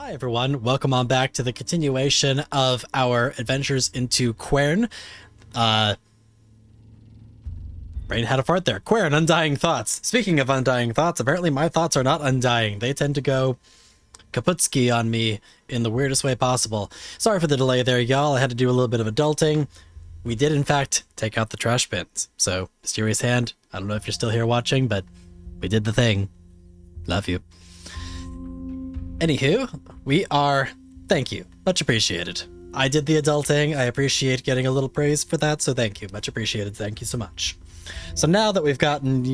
Hi everyone, welcome on back to the continuation of our adventures into Quern. Brain had a fart there. Quern, Undying Thoughts. Speaking of Undying Thoughts, apparently my thoughts are not undying. They tend to go kaputski on me in the weirdest way possible. Sorry for the delay there, y'all. I had to do a little bit of adulting. We did, in fact, take out the trash bins. So, mysterious hand, I don't know if you're still here watching, but we did the thing. Love you. Anywho, thank you. Much appreciated. I did the adulting. I appreciate getting a little praise for that, so thank you. Much appreciated. Thank you so much. So now that we've gotten,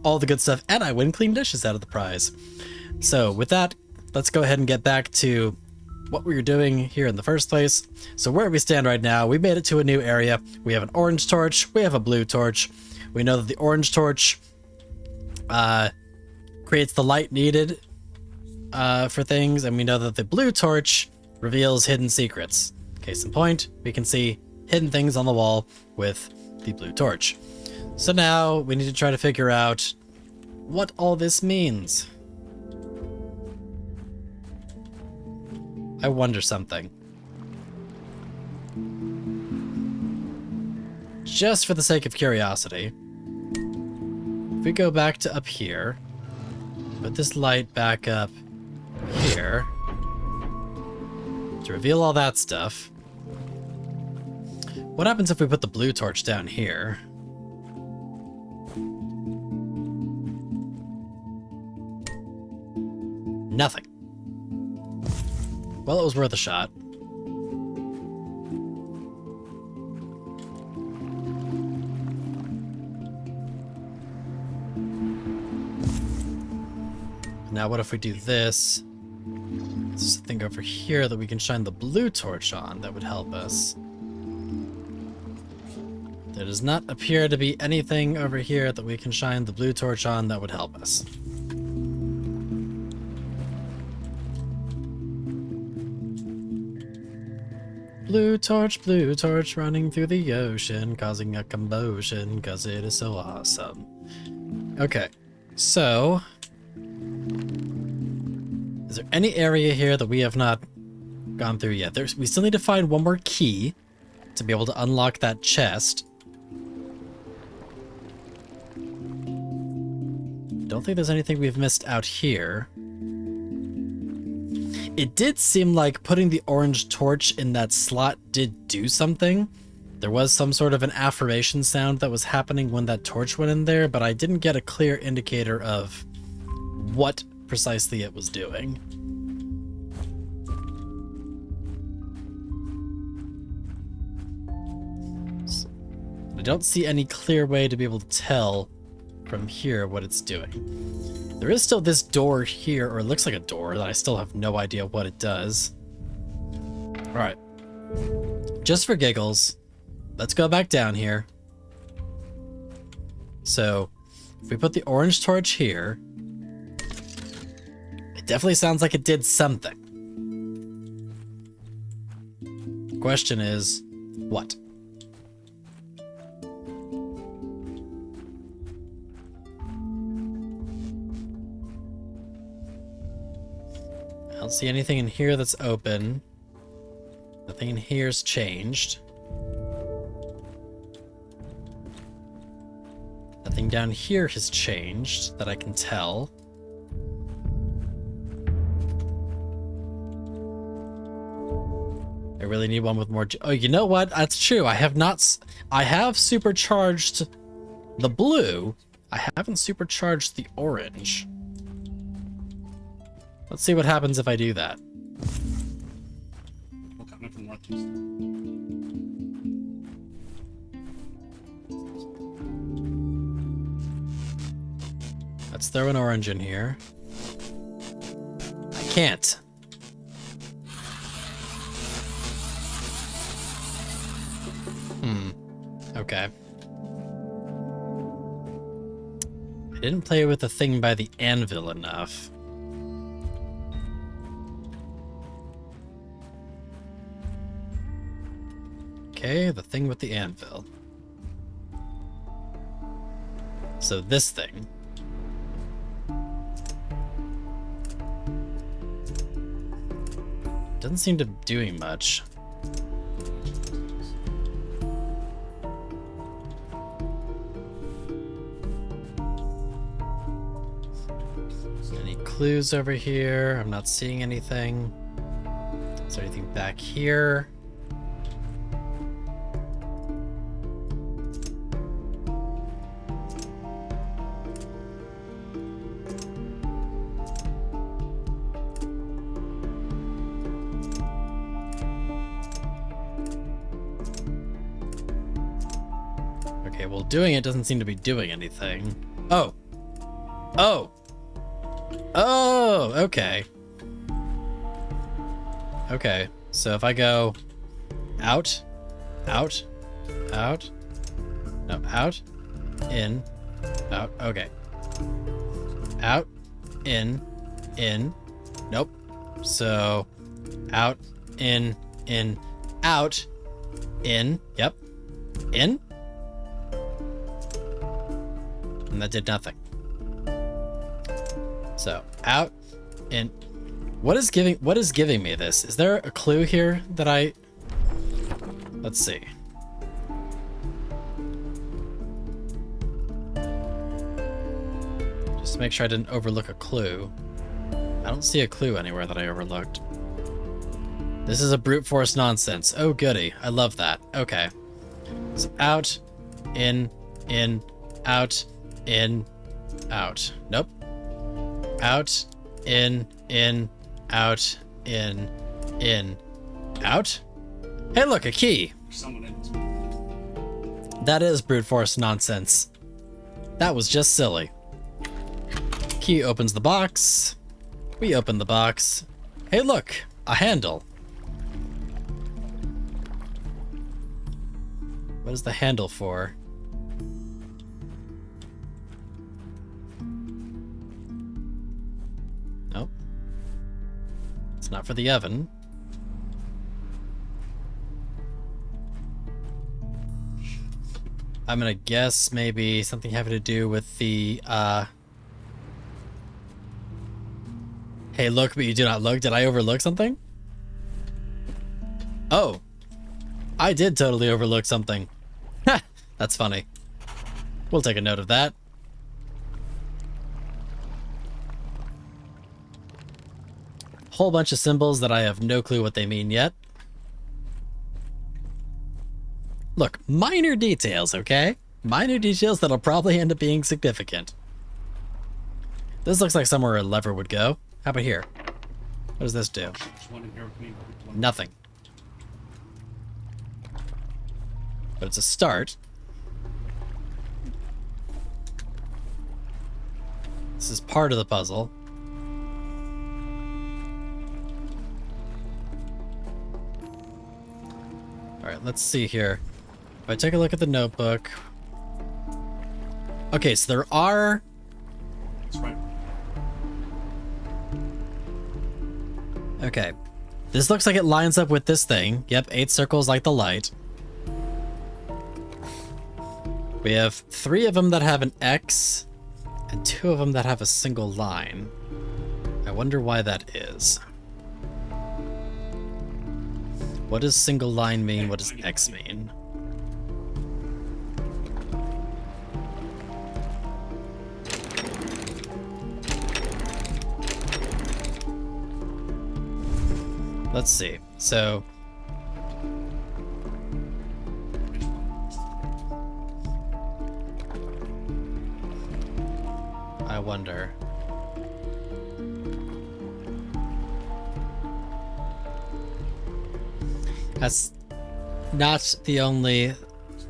all the good stuff, and I win clean dishes out of the prize. So with that, let's go ahead and get back to what we were doing here in the first place. So where we stand right now, we made it to a new area. We have an orange torch. We have a blue torch. We know that the orange torch creates the light needed for things, and we know that the blue torch reveals hidden secrets. Case in point, we can see hidden things on the wall with the blue torch. So now we need to try to figure out what all this means. I wonder something. Just for the sake of curiosity, if we go back to up here, put this light back up here to reveal all that stuff. What happens if we put the blue torch down here? Nothing. Well, it was worth a shot. Now what if we do this? There's a thing over here that we can shine the blue torch on that would help us. There does not appear to be anything over here that we can shine the blue torch on that would help us. Blue torch running through the ocean, causing a commotion, cause it is so awesome. Okay, so is there any area here that we have not gone through yet? We still need to find one more key to be able to unlock that chest. Don't think there's anything we've missed out here. It did seem like putting the orange torch in that slot did do something. There was some sort of an affirmation sound that was happening when that torch went in there, but I didn't get a clear indicator of what precisely it was doing. So, I don't see any clear way to be able to tell from here what it's doing. There is still this door here, or it looks like a door, that I still have no idea what it does. Alright. Just for giggles, let's go back down here. So, if we put the orange torch here, it definitely sounds like it did something. Question is, what? I don't see anything in here that's open. Nothing in here's changed. Nothing down here has changed that I can tell. I really need one with more. Oh, you know what? That's true. I have supercharged the blue. I haven't supercharged the orange. Let's see what happens if I do that. Let's throw an orange in here. I can't. Okay. I didn't play with the thing by the anvil enough. Okay, the thing with the anvil. So this thing. Doesn't seem to be doing much. Any clues over here? I'm not seeing anything. Is there anything back here? Okay, well, doing it doesn't seem to be doing anything. Oh. Oh. Oh, okay. Okay, so if I go out, out, out, no, out, in, out, okay. Out, in, nope. So, out, in, out, in, yep, in. And that did nothing. So, out, in. What is giving me this? Is there a clue here that let's see. Just to make sure I didn't overlook a clue. I don't see a clue anywhere that I overlooked. This is a brute force nonsense. Oh goody, I love that. Okay. So out, in, out, in, out. Nope. Out, in, out, in, out. Hey, look, a key. That is brute force nonsense. That was just silly. Key opens the box. We open the box. Hey, look, a handle. What is the handle for? Nope. It's not for the oven. I'm gonna guess maybe something having to do with the, hey, look, but you do not look. Did I overlook something? Oh. I did totally overlook something. Ha! That's funny. We'll take a note of that. Whole bunch of symbols that I have no clue what they mean yet. Look, minor details, okay? Minor details that'll probably end up being significant. This looks like somewhere a lever would go. How about here? What does this do? Nothing. But it's a start. This is part of the puzzle. Alright, let's see here. If I take a look at the notebook. Okay, so there are... That's right. Okay. This looks like it lines up with this thing. Yep, 8 circles like the light. We have 3 of them that have an X, and 2 of them that have a single line. I wonder why that is. What does single line mean? What does X mean? Let's see. So... I wonder. That's not the only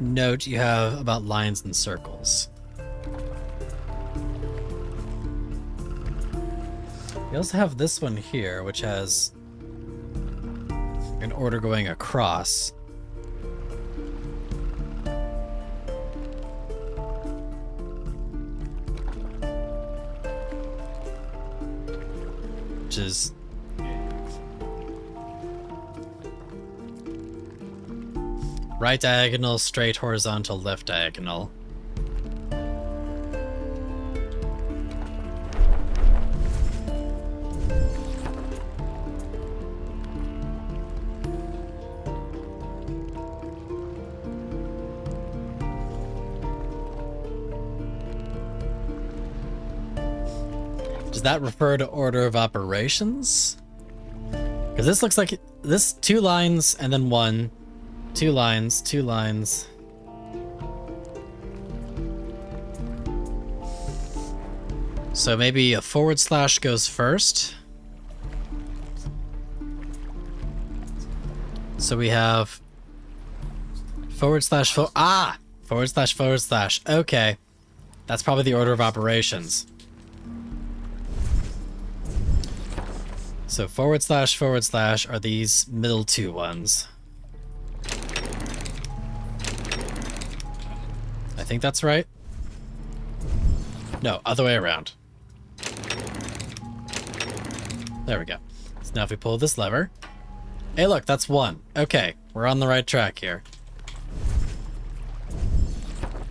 note you have about lines and circles. You also have this one here, which has an order going across. Which is right diagonal, straight horizontal, left diagonal. Does that refer to order of operations? Because this looks like this 2 lines and then 1. 2 lines, 2 lines. So maybe a / goes first. So we have / / Okay. That's probably the order of operations. So / are these middle 2 ones. I think that's right. No, other way around. There we go. So now if we pull this lever. Hey look, that's 1. Okay, we're on the right track here.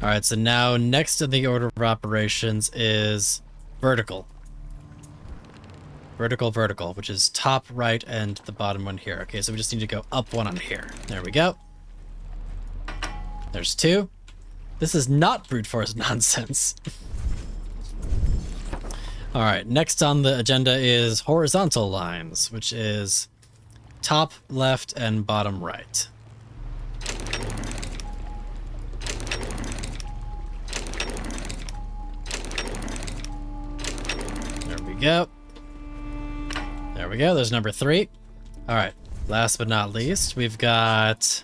Alright, so now next in the order of operations is vertical. Vertical, which is top right and the bottom one here. Okay, so we just need to go up 1 on here. There we go. There's 2. This is not brute force nonsense. Alright, next on the agenda is horizontal lines, which is top left and bottom right. There we go. There we go, there's number 3. Alright, last but not least, we've got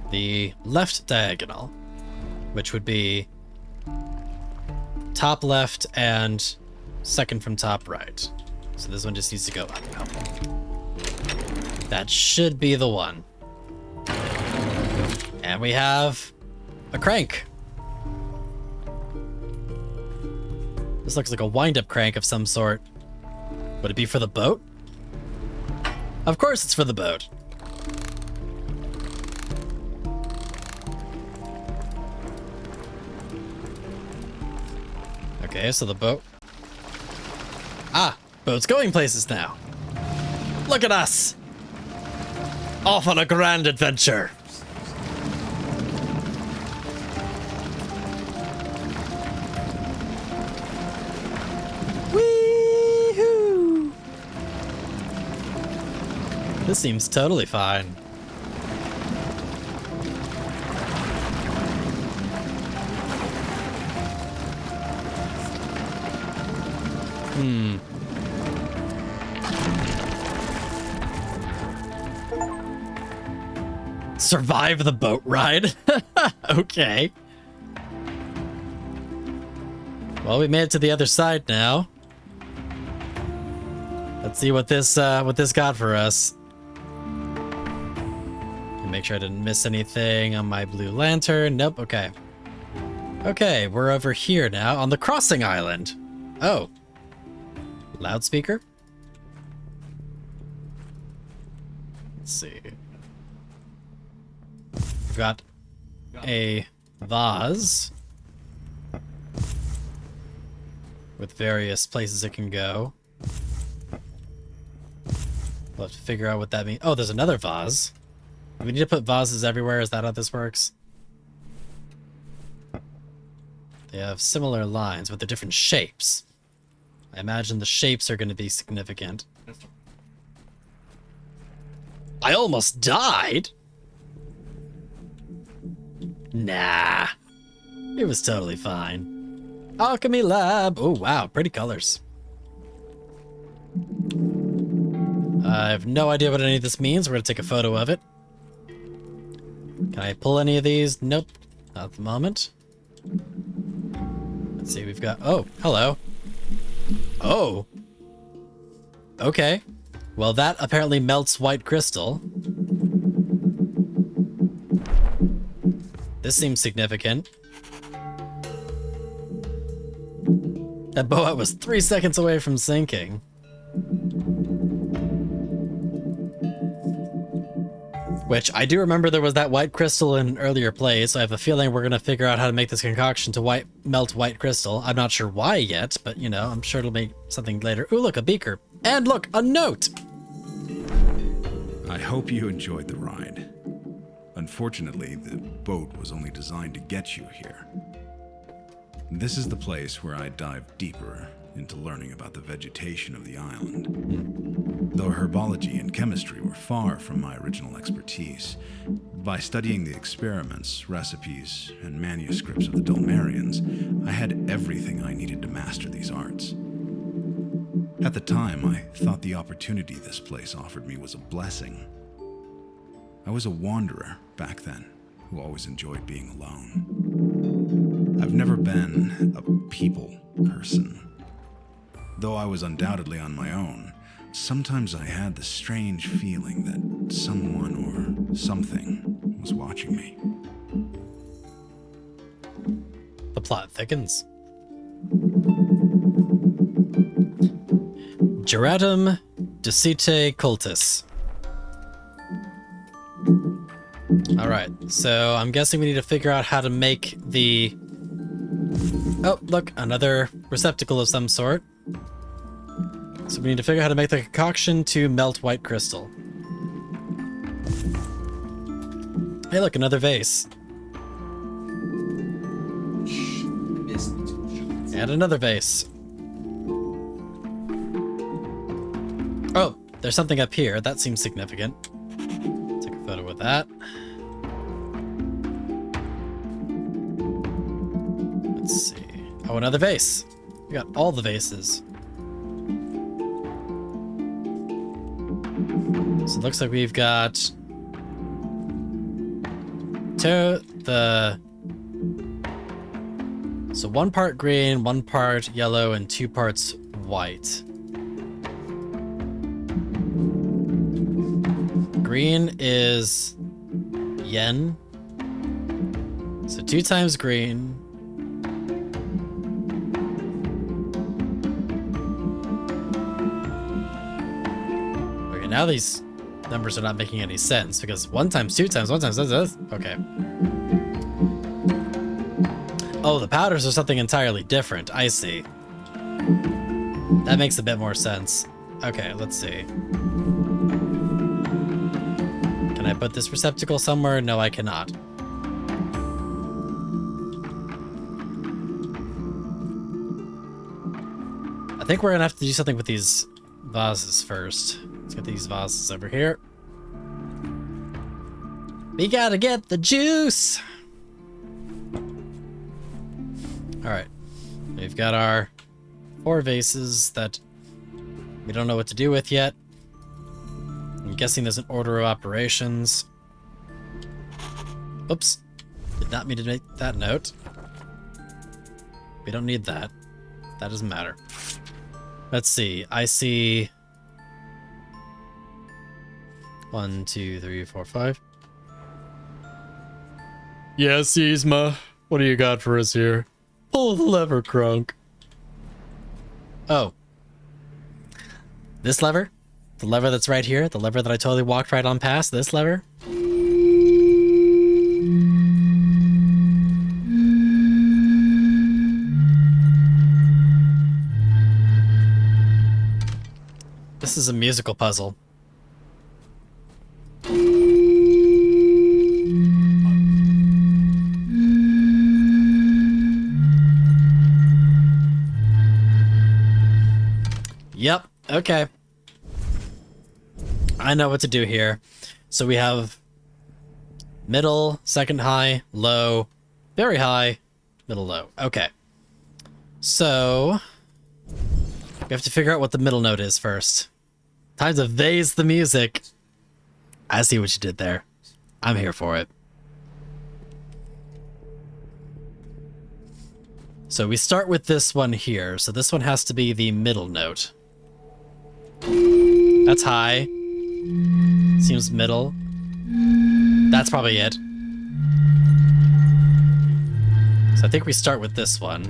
the left diagonal, which would be top left and second from top right. So this one just needs to go up a couple. That should be the one. And we have a crank. This looks like a wind-up crank of some sort. Would it be for the boat? Of course it's for the boat. Okay, so the boat... Ah! Boat's going places now. Look at us! Off on a grand adventure! Wee-hoo! This seems totally fine. Survive the boat ride? Okay. Well, we made it to the other side now. Let's see what this got for us. Make sure I didn't miss anything on my blue lantern. Nope, okay. Okay, we're over here now on the crossing island. Oh. Loudspeaker? Let's see. We've got a vase with various places it can go. We'll have to figure out what that means. Oh, there's another vase. Do we need to put vases everywhere? Is that how this works? They have similar lines, but they're different shapes. I imagine the shapes are going to be significant. I almost died? Nah. It was totally fine. Alchemy lab. Oh, wow. Pretty colors. I have no idea what any of this means. We're going to take a photo of it. Can I pull any of these? Nope. Not at the moment. Let's see. We've got... Oh, hello. Oh. Okay. Well, that apparently melts white crystal. This seems significant. That boat was 3 seconds away from sinking. Which, I do remember there was that white crystal in earlier plays, so I have a feeling we're going to figure out how to make this concoction to melt white crystal. I'm not sure why yet, but, you know, I'm sure it'll make something later. Ooh, look, a beaker. And look, a note! I hope you enjoyed the ride. Unfortunately, the boat was only designed to get you here. This is the place where I dive deeper into learning about the vegetation of the island. Though herbology and chemistry were far from my original expertise, by studying the experiments, recipes, and manuscripts of the Dulmarians, I had everything I needed to master these arts. At the time, I thought the opportunity this place offered me was a blessing. I was a wanderer back then, who always enjoyed being alone. I've never been a people person. Though I was undoubtedly on my own, sometimes I had the strange feeling that someone or something was watching me. The plot thickens. Geratum Dicite Cultus. Alright, so I'm guessing we need to figure out how to make the... Oh, look, another receptacle of some sort. So we need to figure out how to make the concoction to melt white crystal. Hey, look, another vase. And another vase. Oh, there's something up here. That seems significant. Take a photo with that. Let's see. Oh, another vase. We got all the vases. So it looks like we've got so 1 part green, 1 part yellow, and 2 parts white. Green is yen. So 2 times green. Okay, now these numbers are not making any sense because 1 times 2 times 1 times okay. Oh, the powders are something entirely different. I see. That makes a bit more sense. Okay, let's see. Can I put this receptacle somewhere? No, I cannot. I think we're gonna have to do something with these vases first. Let's get these vases over here. We gotta get the juice! Alright. We've got our 4 vases that we don't know what to do with yet. I'm guessing there's an order of operations. Oops. Did not mean to make that note. We don't need that. That doesn't matter. Let's see. I see 1, 2, 3, 4, 5. Yes, Yzma. What do you got for us here? Pull the lever, Crunk. Oh. This lever? The lever that's right here? The lever that I totally walked right on past? This lever? This is a musical puzzle. Yep, okay. I know what to do here. So we have middle, second high, low, very high, middle, low. Okay. So we have to figure out what the middle note is first. Time to vase the music. I see what you did there. I'm here for it. So we start with this one here. So this one has to be the middle note. That's high. Seems middle. That's probably it. So I think we start with this one.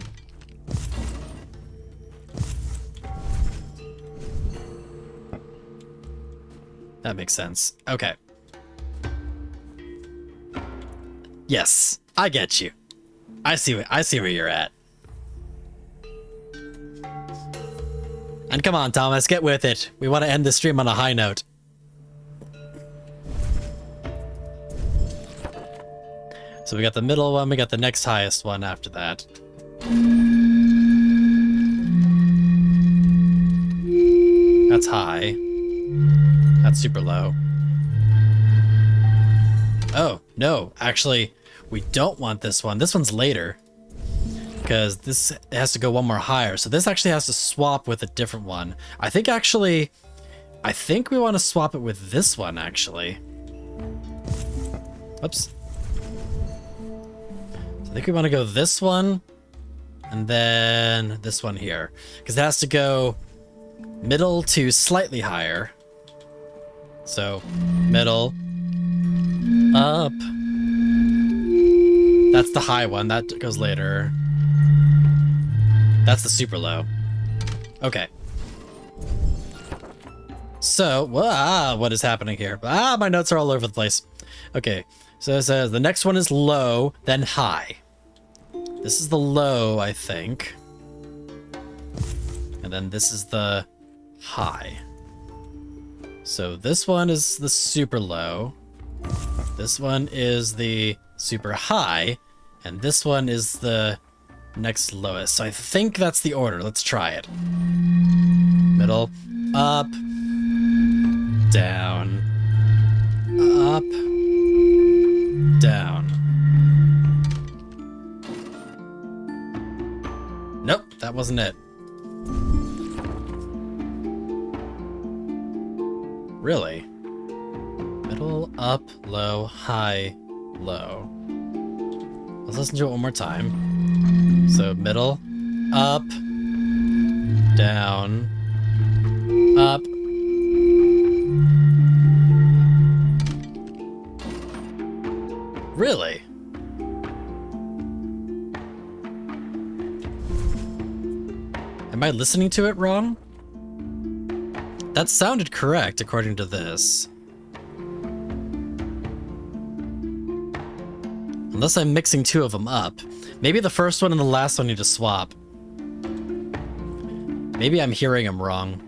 That makes sense. Okay. Yes, I get you. I see where you're at. And come on, Thomas, get with it. We want to end the stream on a high note. So we got the middle one, we got the next highest one after that. That's high. That's super low. Oh, no. Actually, we don't want this one. This one's later. Because this has to go one more higher. So this actually has to swap with a different one. I think we want to swap it with this one, actually. Oops. So I think we want to go this one. And then this one here. Because it has to go middle to slightly higher. So, middle, up. That's the high one. That goes later. That's the super low. Okay. So, what is happening here? My notes are all over the place. Okay, so it says the next one is low, then high. This is the low, I think. And then this is the high. So this one is the super low. This one is the super high. And this one is the next lowest. So I think that's the order. Let's try it. Middle, up, down, up, down. Nope, that wasn't it. Really? Middle, up, low, high, low. Let's listen to it one more time. So middle, up, down, up. Really? Am I listening to it wrong? That sounded correct according to this. Unless I'm mixing two of them up. Maybe the first one and the last one need to swap. Maybe I'm hearing them wrong.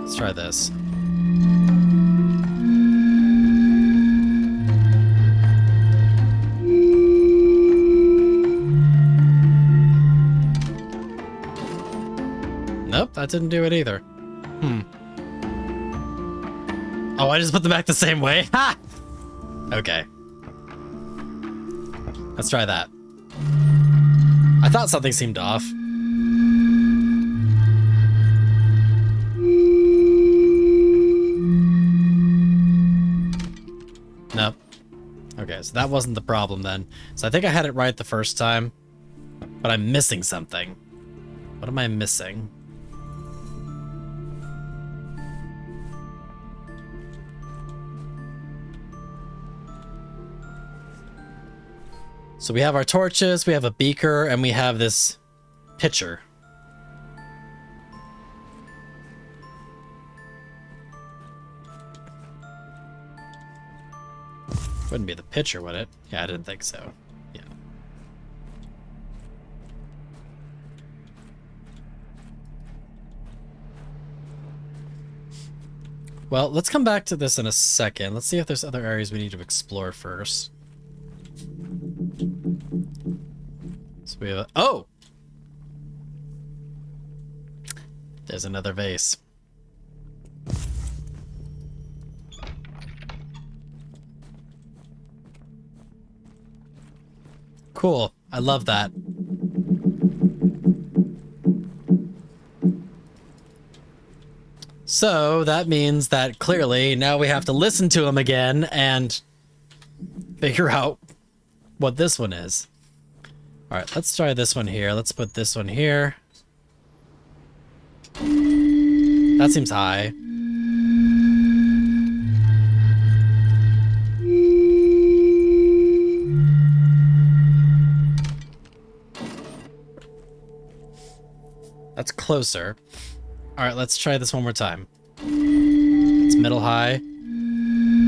Let's try this. Nope, that didn't do it either. Oh, I just put them back the same way? Ha! Okay. Let's try that. I thought something seemed off. Nope. Okay, so that wasn't the problem then. So I think I had it right the first time, but I'm missing something. What am I missing? So we have our torches, we have a beaker, and we have this pitcher. Wouldn't be the pitcher, would it? Yeah, I didn't think so. Yeah. Well, let's come back to this in a second. Let's see if there's other areas we need to explore first. So we have oh! There's another vase. Cool. I love that. So that means that clearly now we have to listen to him again and figure out what this one is. All right, let's try this one here. Let's put this one here. That seems high. That's closer. All right, let's try this one more time. It's middle high.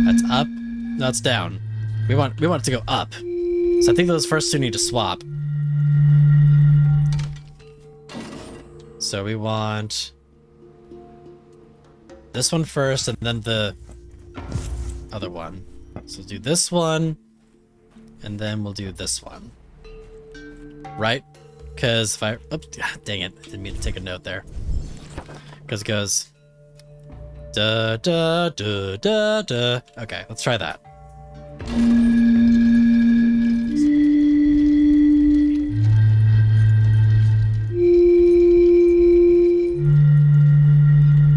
That's up. No, it's down. We want it to go up. So I think those first two need to swap. So we want this one first, and then the other one. So do this one, and then we'll do this one. Right? Because if I... Oops, dang it. I didn't mean to take a note there. Because it goes... Da, da, da, da, da. Okay, let's try that.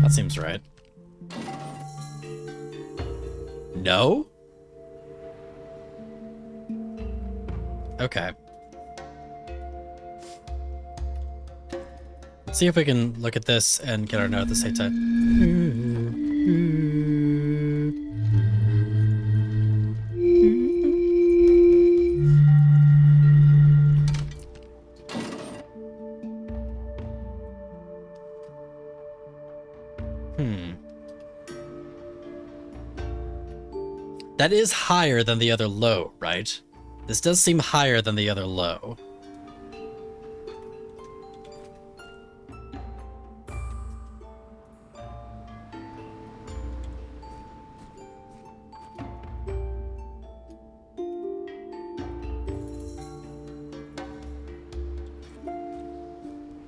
That seems right. No? Okay. Let's see if we can look at this and get our note at the same time. That is higher than the other low, right? This does seem higher than the other low.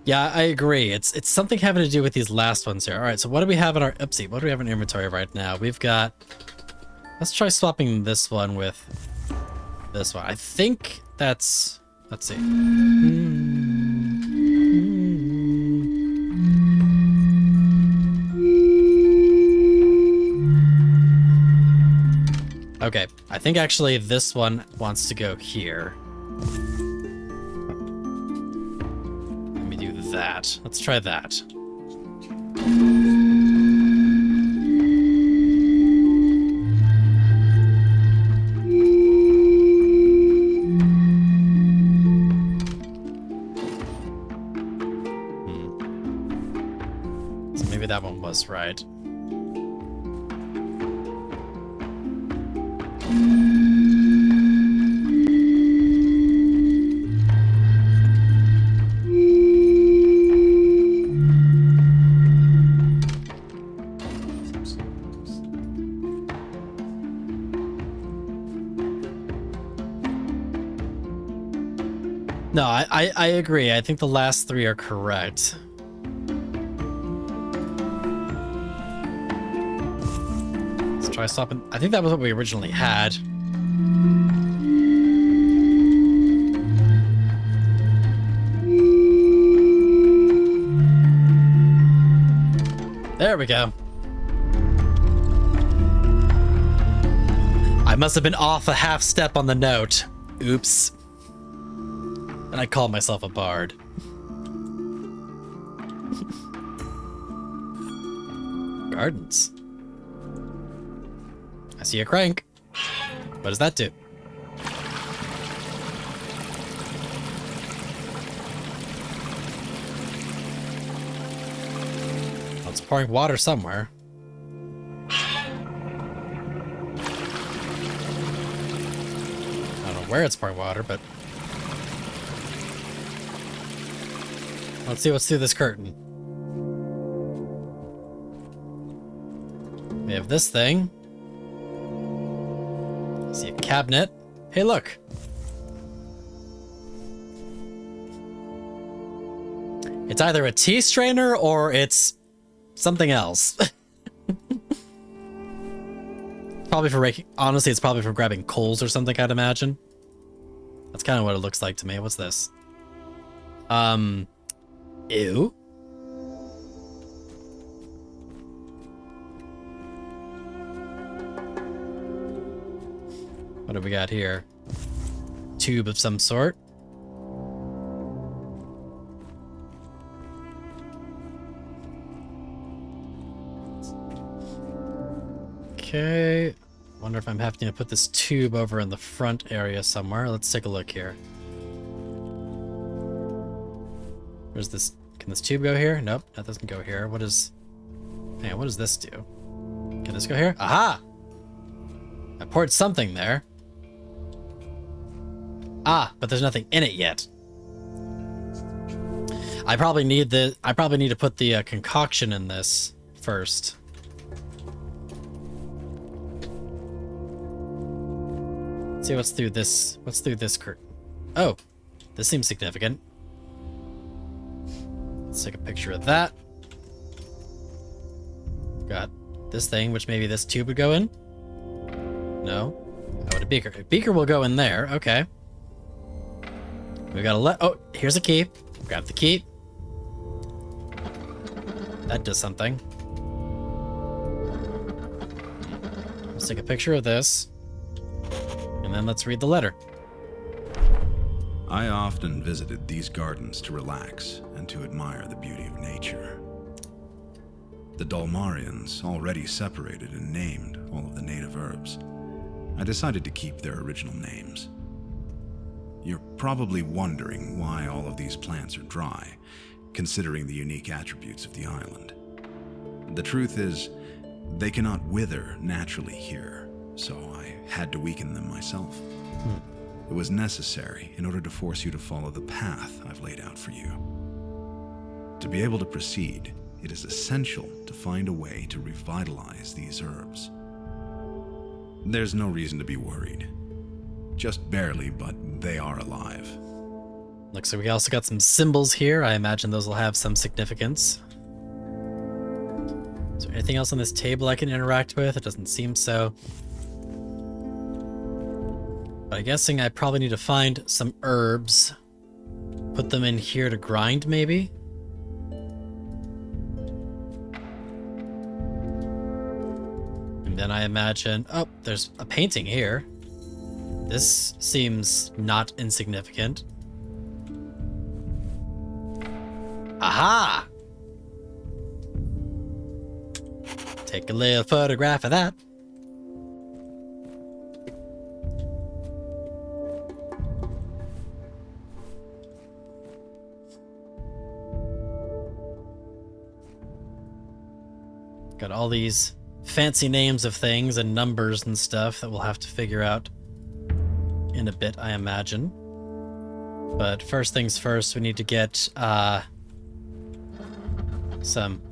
Yeah, I agree. It's something having to do with these last ones here. All right, so what do we have in our... Oopsie, what do we have in inventory right now? We've got... Let's try swapping this one with this one. I think that's... Let's see. Okay, I think actually this one wants to go here. Let me do that. Let's try that. That one was right. No, I agree. I think the last three are correct. Try stopping. I think that was what we originally had. There we go. I must have been off a half step on the note. Oops. And I called myself a bard. Gardens. I see a crank. What does that do? Well, it's pouring water somewhere. I don't know where it's pouring water, but... Let's see what's through this curtain. We have this thing. See a cabinet. Hey, look. It's either a tea strainer or it's something else. Probably for raking. Honestly, it's probably for grabbing coals or something, I'd imagine. That's kind of what it looks like to me. What's this? Ew. What do we got here? Tube of some sort. Okay. Wonder if I'm having to put this tube over in the front area somewhere. Let's take a look here. Where's this? Can this tube go here? Nope, that doesn't go here. What is... Hey, what does this do? Can this go here? Aha! I poured something there. Ah, but there's nothing in it yet. I probably need to put the concoction in this first. See what's through this. What's through this curtain? Oh, this seems significant. Let's take a picture of that. Got this thing, which maybe this tube would go in. No. Oh, and a beaker. A beaker will go in there. Okay. We gotta oh, here's a key. Grab the key. That does something. Let's take a picture of this. And then let's read the letter. I often visited these gardens to relax and to admire the beauty of nature. The Dulmarians already separated and named all of the native herbs. I decided to keep their original names. You're probably wondering why all of these plants are dry, considering the unique attributes of the island. The truth is, they cannot wither naturally here, so I had to weaken them myself. It was necessary in order to force you to follow the path I've laid out for you. To be able to proceed, it is essential to find a way to revitalize these herbs. There's no reason to be worried. Just barely, but they are alive. Looks like we also got some symbols here. I imagine those will have some significance. Is there anything else on this table I can interact with? It doesn't seem so. But I'm guessing I probably need to find some herbs. Put them in here to grind, maybe? And then I imagine... Oh, there's a painting here. This seems not insignificant. Aha! Take a little photograph of that. Got all these fancy names of things and numbers and stuff that we'll have to figure out in a bit, I imagine. But first things first, we need to get some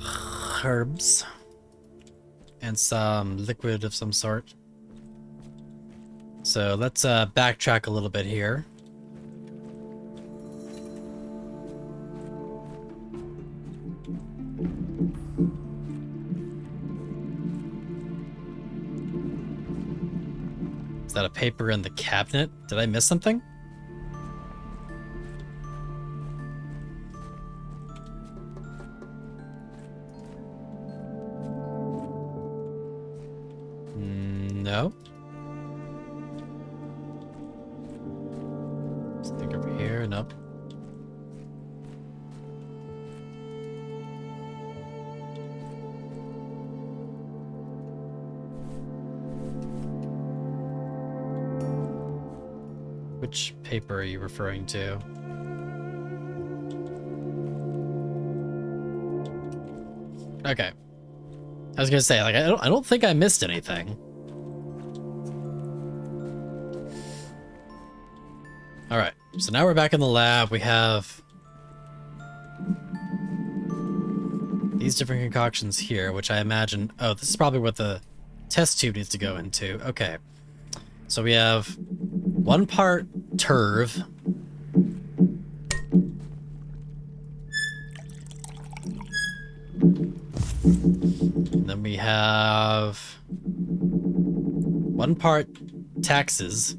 herbs and some liquid of some sort. So let's backtrack a little bit here. Is that a paper in the cabinet? Did I miss something? No. Something over here? Nope. Which paper are you referring to? Okay. I was gonna say, like, I don't think I missed anything. All right, so now we're back in the lab. We have these different concoctions here, which I imagine... Oh, this is probably what the test tube needs to go into. Okay, so we have 1 part turf. And then we have 1 part taxes.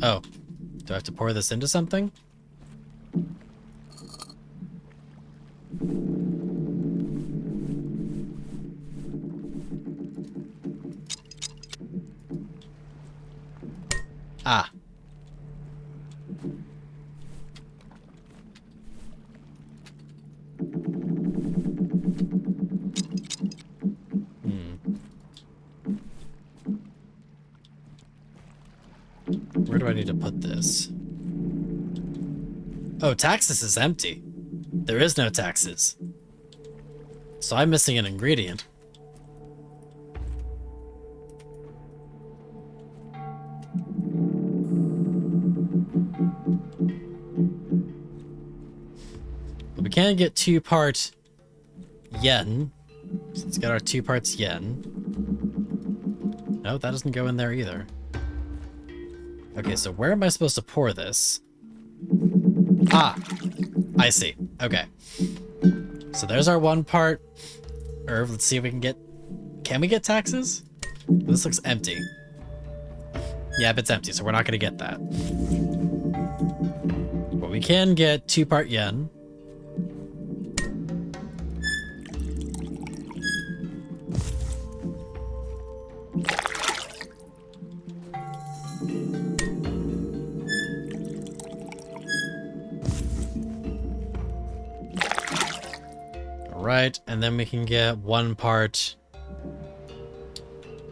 Oh, do I have to pour this into something? Ah. Where do I need to put this? Oh, Taxis is empty. There is no Taxis. So I'm missing an ingredient. But we can get 2 part yen. So let's get our 2 parts yen. No, that doesn't go in there either. Okay, so where am I supposed to pour this? Ah, I see. Okay. So there's our 1 part herb. Let's see if we can get... Can we get taxes? This looks empty. Yeah, it's empty, so we're not going to get that. But we can get 2 part yen. Alright, and then we can get 1 part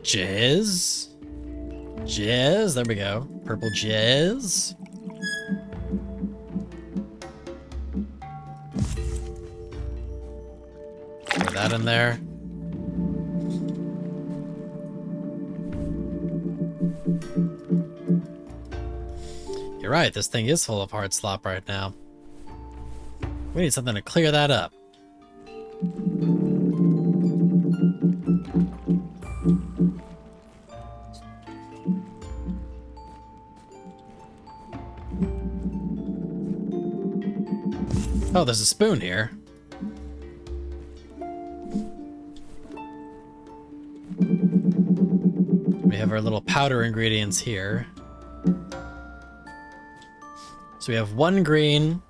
jizz. Jizz, there we go. Purple jizz. Put that in there. You're right, this thing is full of hard slop right now. We need something to clear that up. Oh, there's a spoon here. We have our little powder ingredients here. So we have 1 green.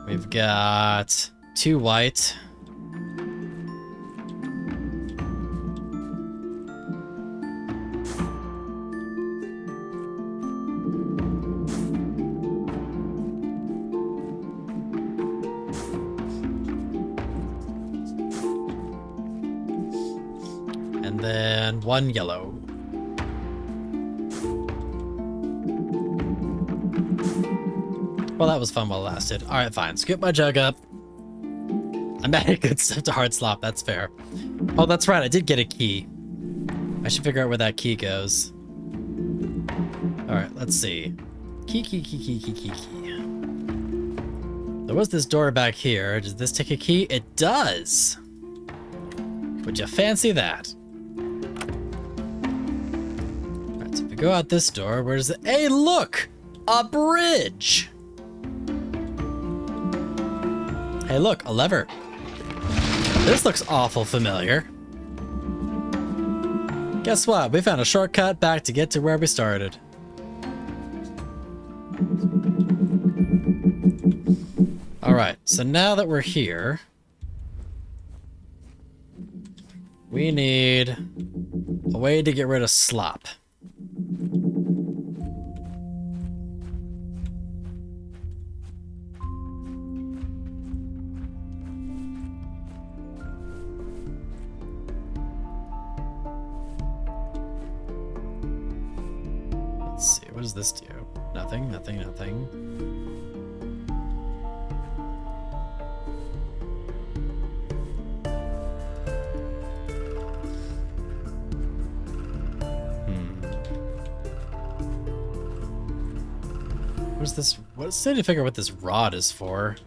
We've got 2 white. And then 1 yellow. Well, that was fun while it lasted. Alright, fine. Scoop my jug up. I'm adding good stuff to hard slop, that's fair. Oh, that's right, I did get a key. I should figure out where that key goes. Alright, let's see. Key. There was this door back here. Does this take a key? It does! Would you fancy that? Alright, so if we go out this door, where does it... Hey, look! A bridge! Hey, look, a lever. This looks awful familiar. Guess what? We found a shortcut back to get to where we started. Alright, so now that we're here, we need a way to get rid of slop. Let's see, what does this do? Nothing. What is this? Still need to figure out what this rod is for.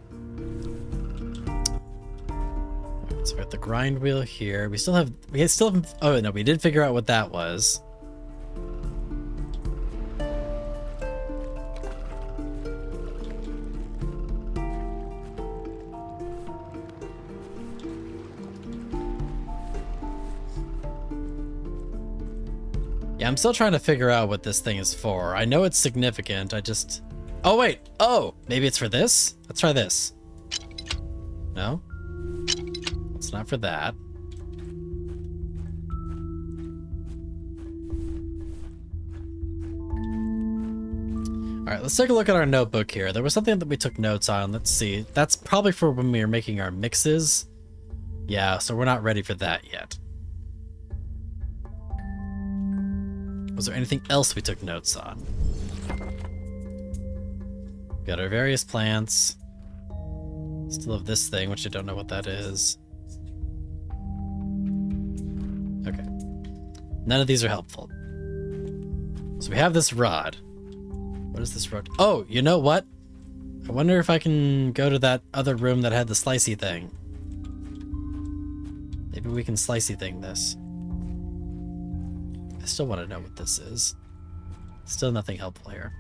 Alright, so we got the grind wheel here. We still haven't, oh no, we did figure out what that was. Yeah, I'm still trying to figure out what this thing is for. I know it's significant, I just... Oh, wait! Oh! Maybe it's for this? Let's try this. No? It's not for that. Alright, let's take a look at our notebook here. There was something that we took notes on. Let's see. That's probably for when we were making our mixes. Yeah, so we're not ready for that yet. Was there anything else we took notes on? Got our various plants. Still have this thing, which I don't know what that is. Okay. None of these are helpful. So we have this rod. What is this road? Oh, you know what? I wonder if I can go to that other room that had the slicey thing. Maybe we can slicey thing this. I still want to know what this is. Still nothing helpful here.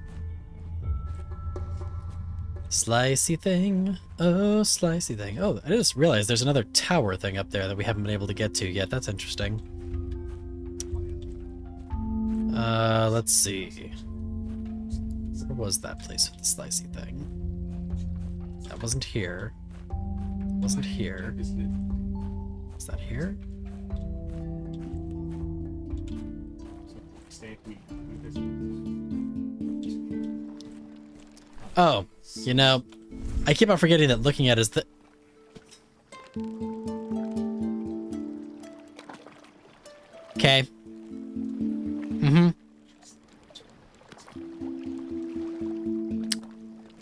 Slicey thing. Oh, slicey thing. Oh, I just realized there's another tower thing up there that we haven't been able to get to yet. That's interesting. Let's see. Where was that place with the slicey thing? That wasn't here. Wasn't here. Is that here? Oh, you know, I keep on forgetting that looking at is the... Okay. Mm-hmm.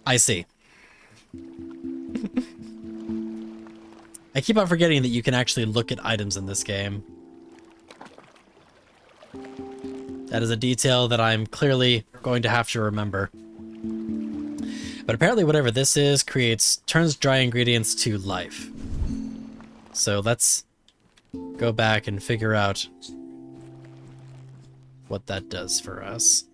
I see. I keep on forgetting that you can actually look at items in this game. That is a detail that I'm clearly going to have to remember. But apparently whatever this is turns dry ingredients to life. So let's go back and figure out what that does for us.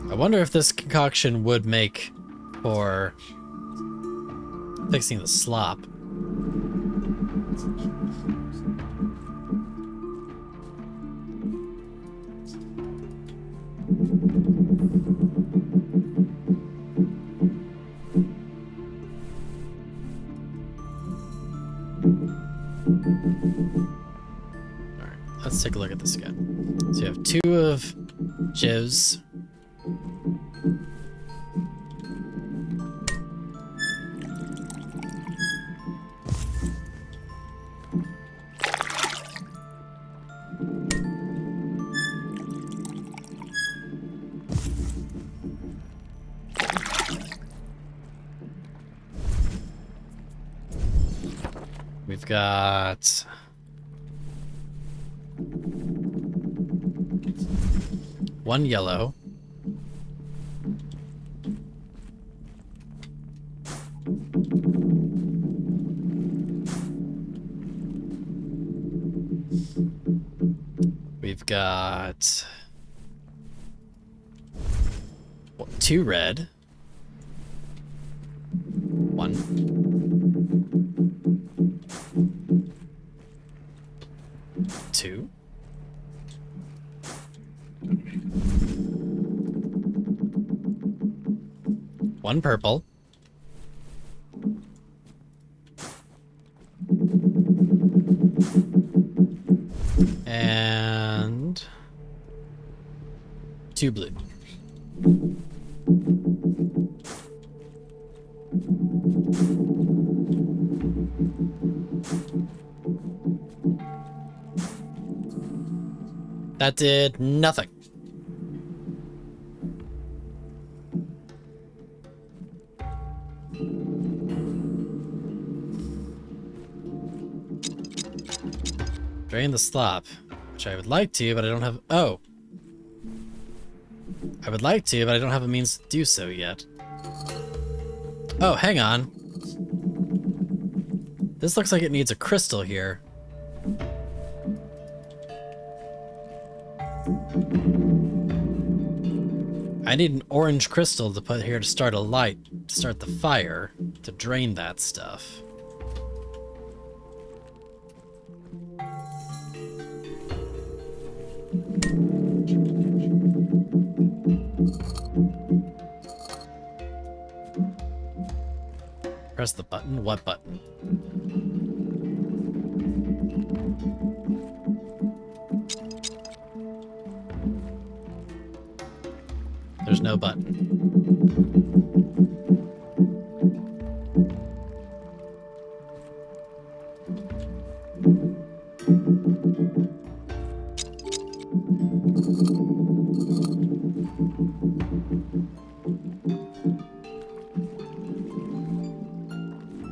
I wonder if this concoction would make for fixing the slop. Alright, let's take a look at this again. So you have 2 of Joe's. We've got 1 yellow. We've got 2 red. 1. 2. 1 purple. And 2 blue. That did nothing. Drain the slop, which I would like to, but I don't have... Oh. I would like to, but I don't have a means to do so yet. Oh, hang on. This looks like it needs a crystal here. I need an orange crystal to put here to start a light, to start the fire, to drain that stuff. Press the button. What button? There's no button.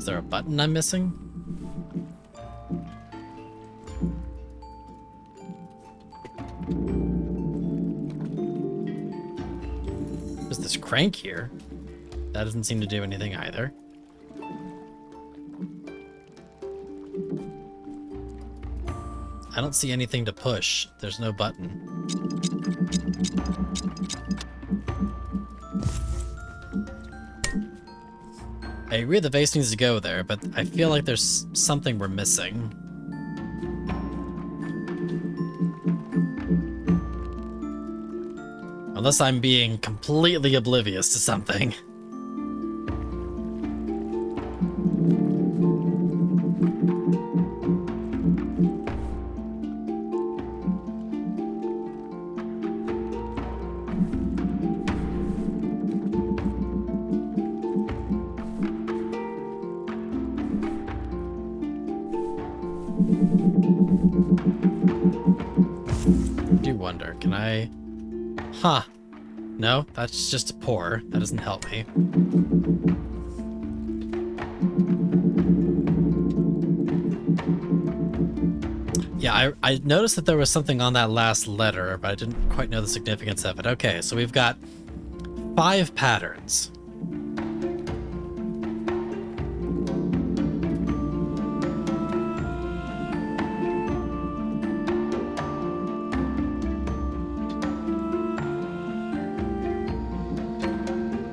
Is there a button I'm missing? There's this crank here. That doesn't seem to do anything either. I don't see anything to push. There's no button. I agree the vase needs to go there, but I feel like there's something we're missing. Unless I'm being completely oblivious to something. I do wonder, can I... Huh. No, that's just a pour. That doesn't help me. Yeah, I noticed that there was something on that last letter, but I didn't quite know the significance of it. Okay, so we've got 5 patterns.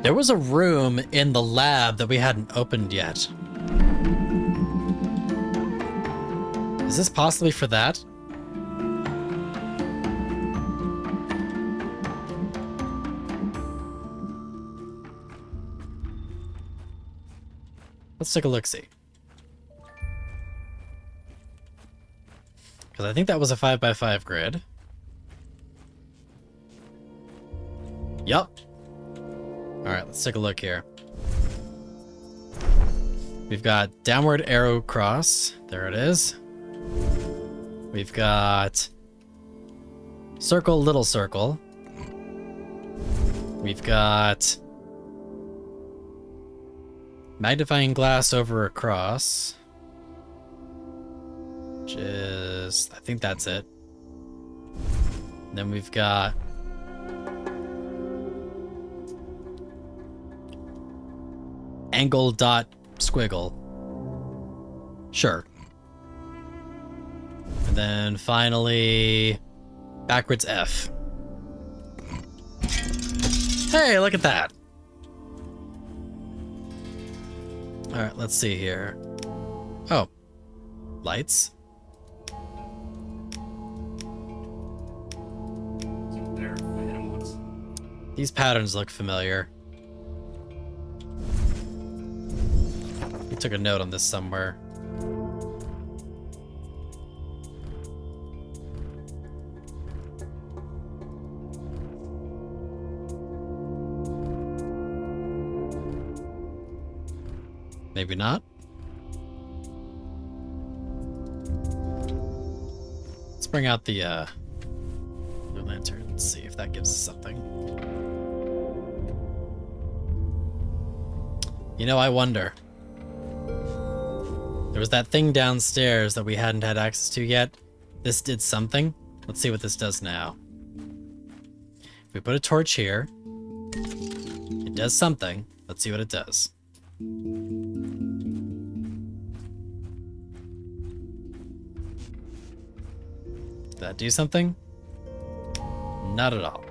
There was a room in the lab that we hadn't opened yet. Is this possibly for that? Let's take a look-see. Because I think that was a 5x5 grid. Yup. Alright, let's take a look here. We've got downward arrow cross. There it is. We've got circle, little circle. We've got magnifying glass over a cross. Which is, I think that's it. And then we've got angle dot squiggle. Sure. And then finally backwards F. Hey, look at that. All right, let's see here. Oh, lights. These patterns look familiar. I took a note on this somewhere. Maybe not. Let's bring out the blue lantern and see if that gives us something. You know, I wonder. There was that thing downstairs that we hadn't had access to yet. This did something. Let's see what this does now. If we put a torch here, it does something. Let's see what it does. Did that do something? Not at all.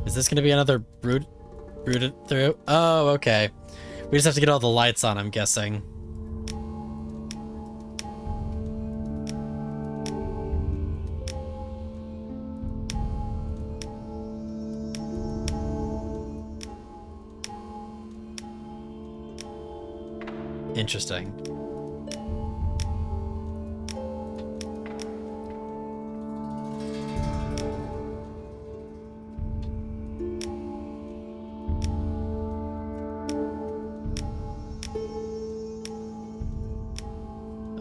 Is this going to be another rooted through? Oh, okay. We just have to get all the lights on, I'm guessing. Interesting.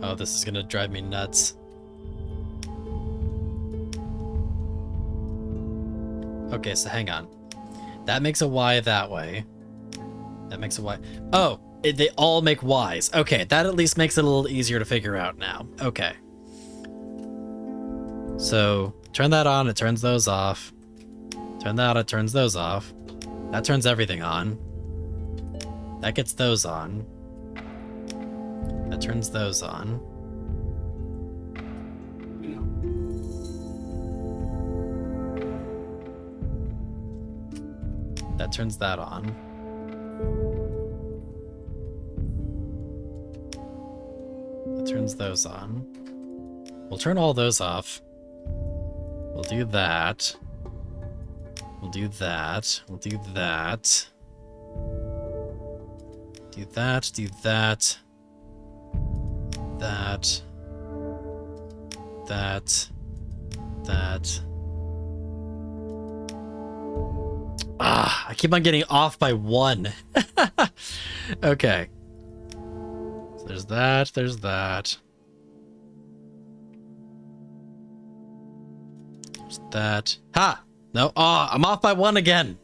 Oh, this is gonna drive me nuts. Okay, so hang on. That makes a Y that way. That makes a Y. Oh, They all make Ys. Okay, that at least makes it a little easier to figure out now. Okay. So, turn that on, it turns those off. Turn that on, it turns those off. That turns everything on. That gets those on. That turns those on. That turns that on. That turns those on. We'll turn all those off. We'll do that. We'll do that. We'll do that. Do that, do that. That. That. That. Ah, I keep on getting off by 1. Okay. So there's that, there's that. There's that. Ha! No, oh, I'm off by 1 again.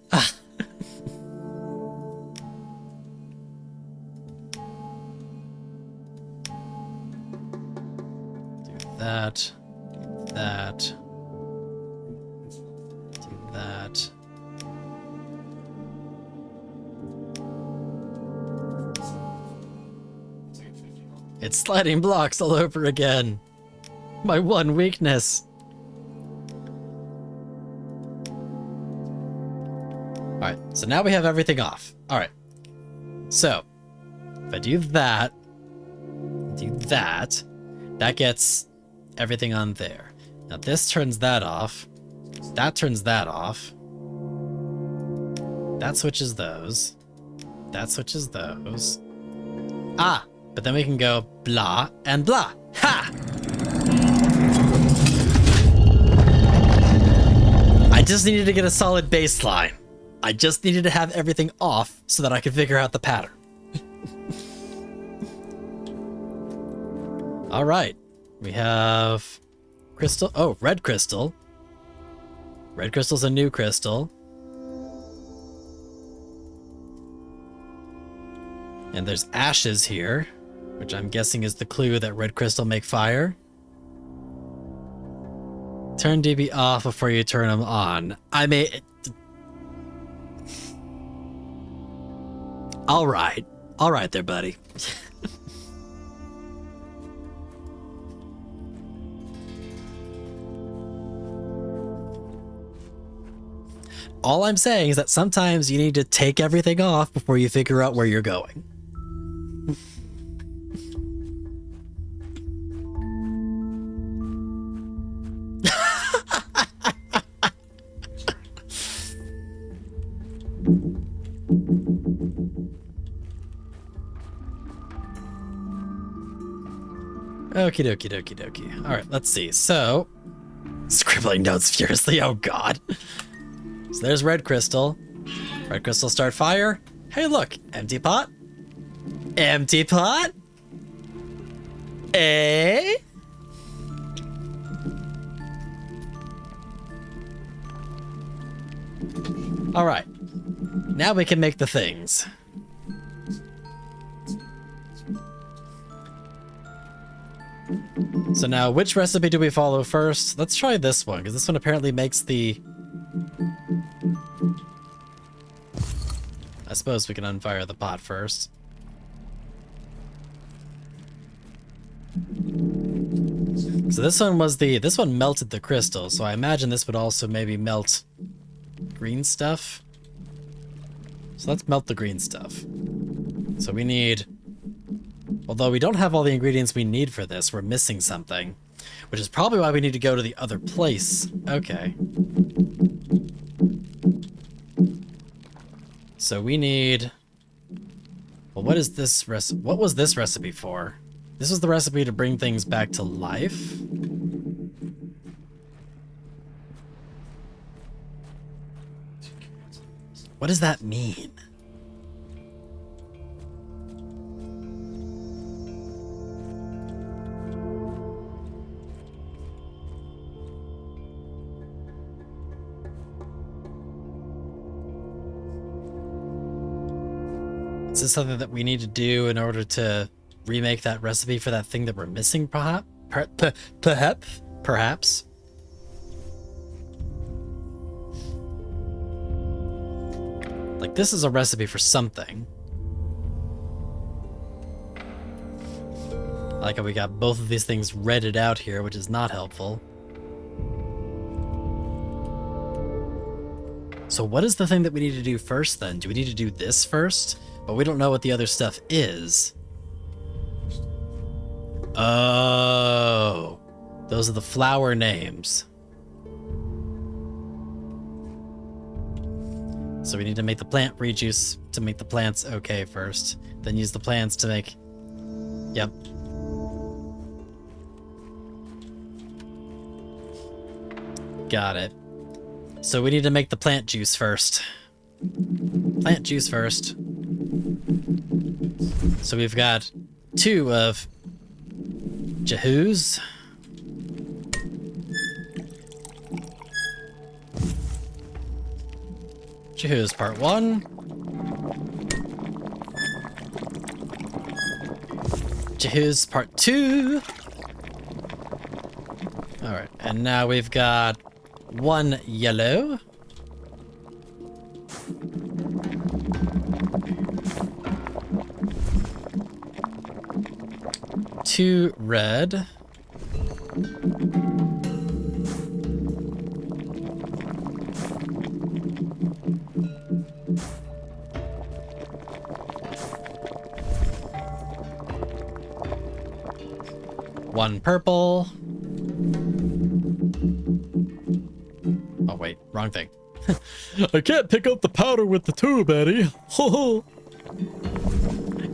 That, that, do that. It's sliding blocks all over again. My one weakness. Alright, so now we have everything off. Alright. So, if I do that, that gets everything on there. Now this turns that off. That turns that off. That switches those. That switches those. Ah! But then we can go blah and blah. Ha! I just needed to get a solid baseline. I just needed to have everything off so that I could figure out the pattern. All right. We have crystal. Oh, red crystal. Red crystal's a new crystal. And there's ashes here, which I'm guessing is the clue that red crystal make fire. Turn DB off before you turn them on. I may... All right. All right there, buddy. All I'm saying is that sometimes you need to take everything off before you figure out where you're going. Okie dokie dokie dokie. Alright, let's see. So, scribbling notes furiously, oh god. So there's red crystal. Red crystal start fire. Hey look, empty pot. Empty pot? Eh? Alright. Now we can make the things. So now, which recipe do we follow first? Let's try this one, because this one apparently makes the... I suppose we can unfire the pot first. So this one was this one melted the crystal, so I imagine this would also maybe melt green stuff. So let's melt the green stuff. So we need... Although we don't have all the ingredients we need for this, we're missing something. Which is probably why we need to go to the other place. Okay. So we need... Well, what is this recipe? What was this recipe for? This was the recipe to bring things back to life? What does that mean? Is this something that we need to do in order to remake that recipe for that thing that we're missing, perhaps? Perhaps? Like, this is a recipe for something. I like how we got both of these things redded out here, which is not helpful. So what is the thing that we need to do first, then? Do we need to do this first? But we don't know what the other stuff is. Oh, those are the flower names. So we need to make the plant rejuice to make the plants okay first. Then use the plants to make... Yep. Got it. So we need to make the plant juice first. Plant juice first. So we've got 2 of Jehu's. Jehu's part 1. Jehu's part 2. Alright, and now we've got 1 yellow. Two red. One purple. Oh wait, wrong thing. I can't pick up the powder with the tube, Eddie.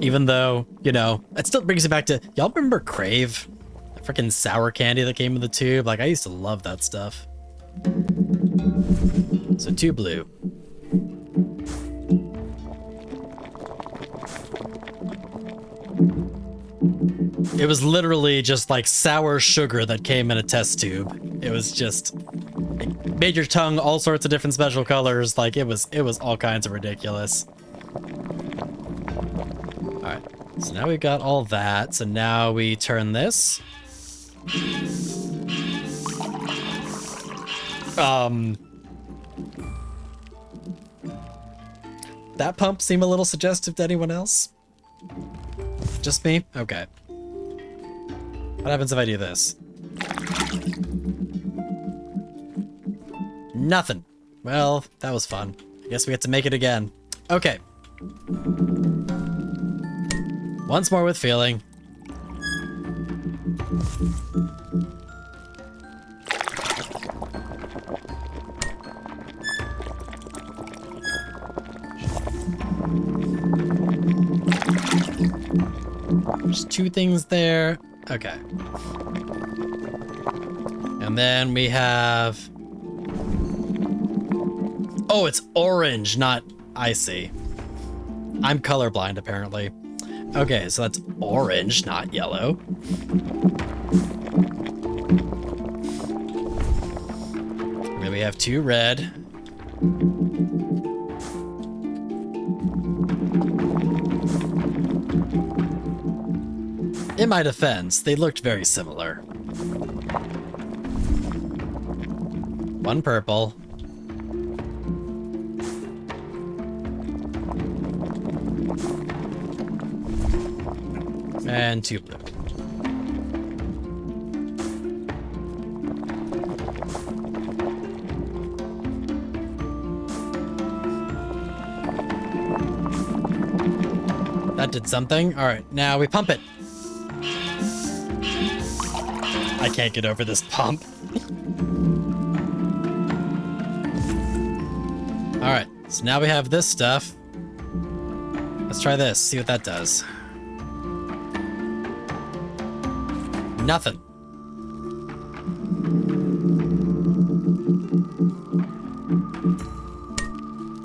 Even though, you know, it still brings it back to, y'all remember Crave? The freaking sour candy that came in the tube? Like, I used to love that stuff. So 2 blue. It was literally just like sour sugar that came in a test tube. It was just, it made your tongue all sorts of different special colors. Like, it was all kinds of ridiculous. Alright, so now we've got all that. So now we turn this. That pump seem a little suggestive to anyone else? Just me? Okay. What happens if I do this? Nothing. Well, that was fun. I guess we have to make it again. Okay. Once more with feeling. There's 2 things there. Okay. And then we have... Oh, it's orange, not... I see. I'm colorblind, apparently. Okay, so that's orange, not yellow. And then we have 2 red. In my defense, they looked very similar. 1 purple. And 2 blue. That did something. All right, now we pump it. I can't get over this pump. All right, so now we have this stuff. Let's try this, see what that does. Nothing.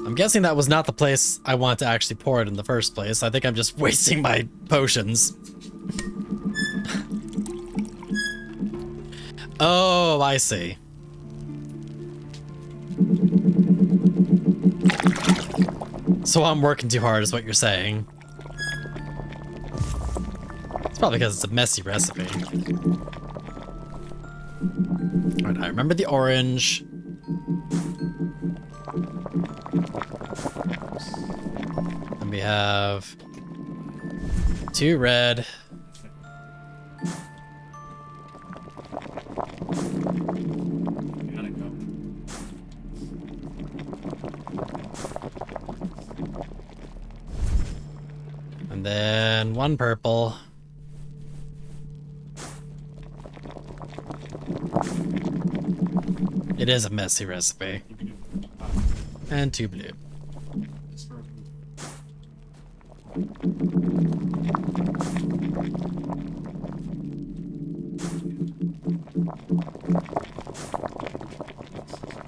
I'm guessing that was not the place I want to actually pour it in the first place. I think I'm just wasting my potions. Oh, I see. So I'm working too hard is what you're saying. Probably because it's a messy recipe. Alright, I remember the orange. And we have 2 red. And then 1 purple. It is a messy recipe. And 2 blue.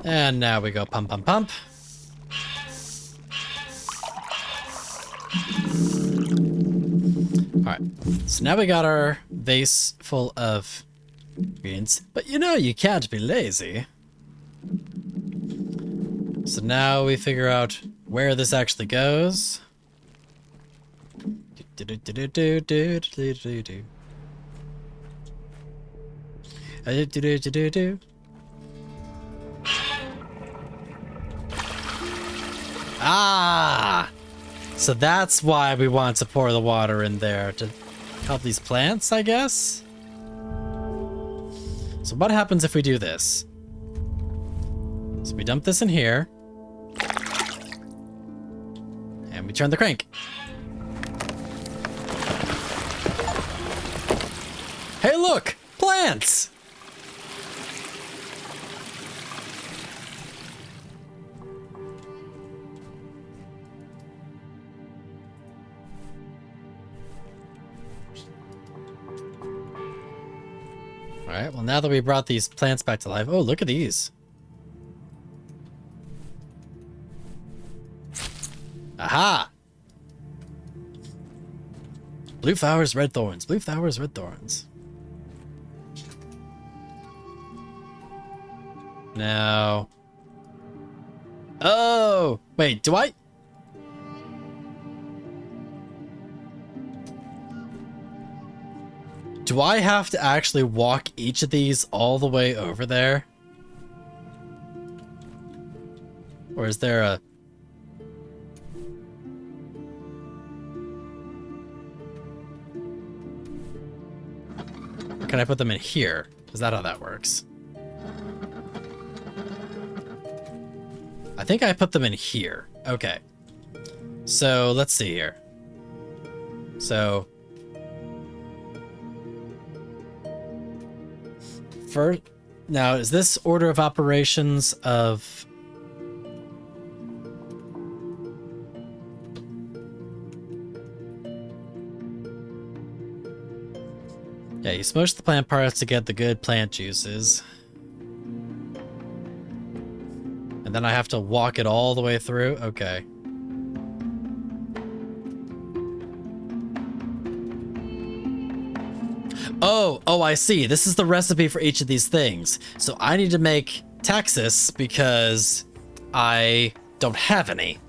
And now we go pump, pump, pump. Alright, so now we got our vase full of greens. But you know, you can't be lazy. So now we figure out where this actually goes. Ah! So that's why we want to pour the water in there, to help these plants, I guess? So what happens if we do this? So we dump this in here. And we turn the crank. Hey, look! Plants! Alright, well now that we brought these plants back to life... Oh, look at these. Aha! Blue flowers, red thorns. Blue flowers, red thorns. Now... Oh! Wait, do I... Do I have to actually walk each of these all the way over there? Or is there a... Or can I put them in here? Is that how that works? I think I put them in here. Okay. So, let's see here. So... First, now, is this order of operations of... Yeah, you smush the plant parts to get the good plant juices. And then I have to walk it all the way through? Okay. Oh, I see. This is the recipe for each of these things. So I need to make Texas because I don't have any.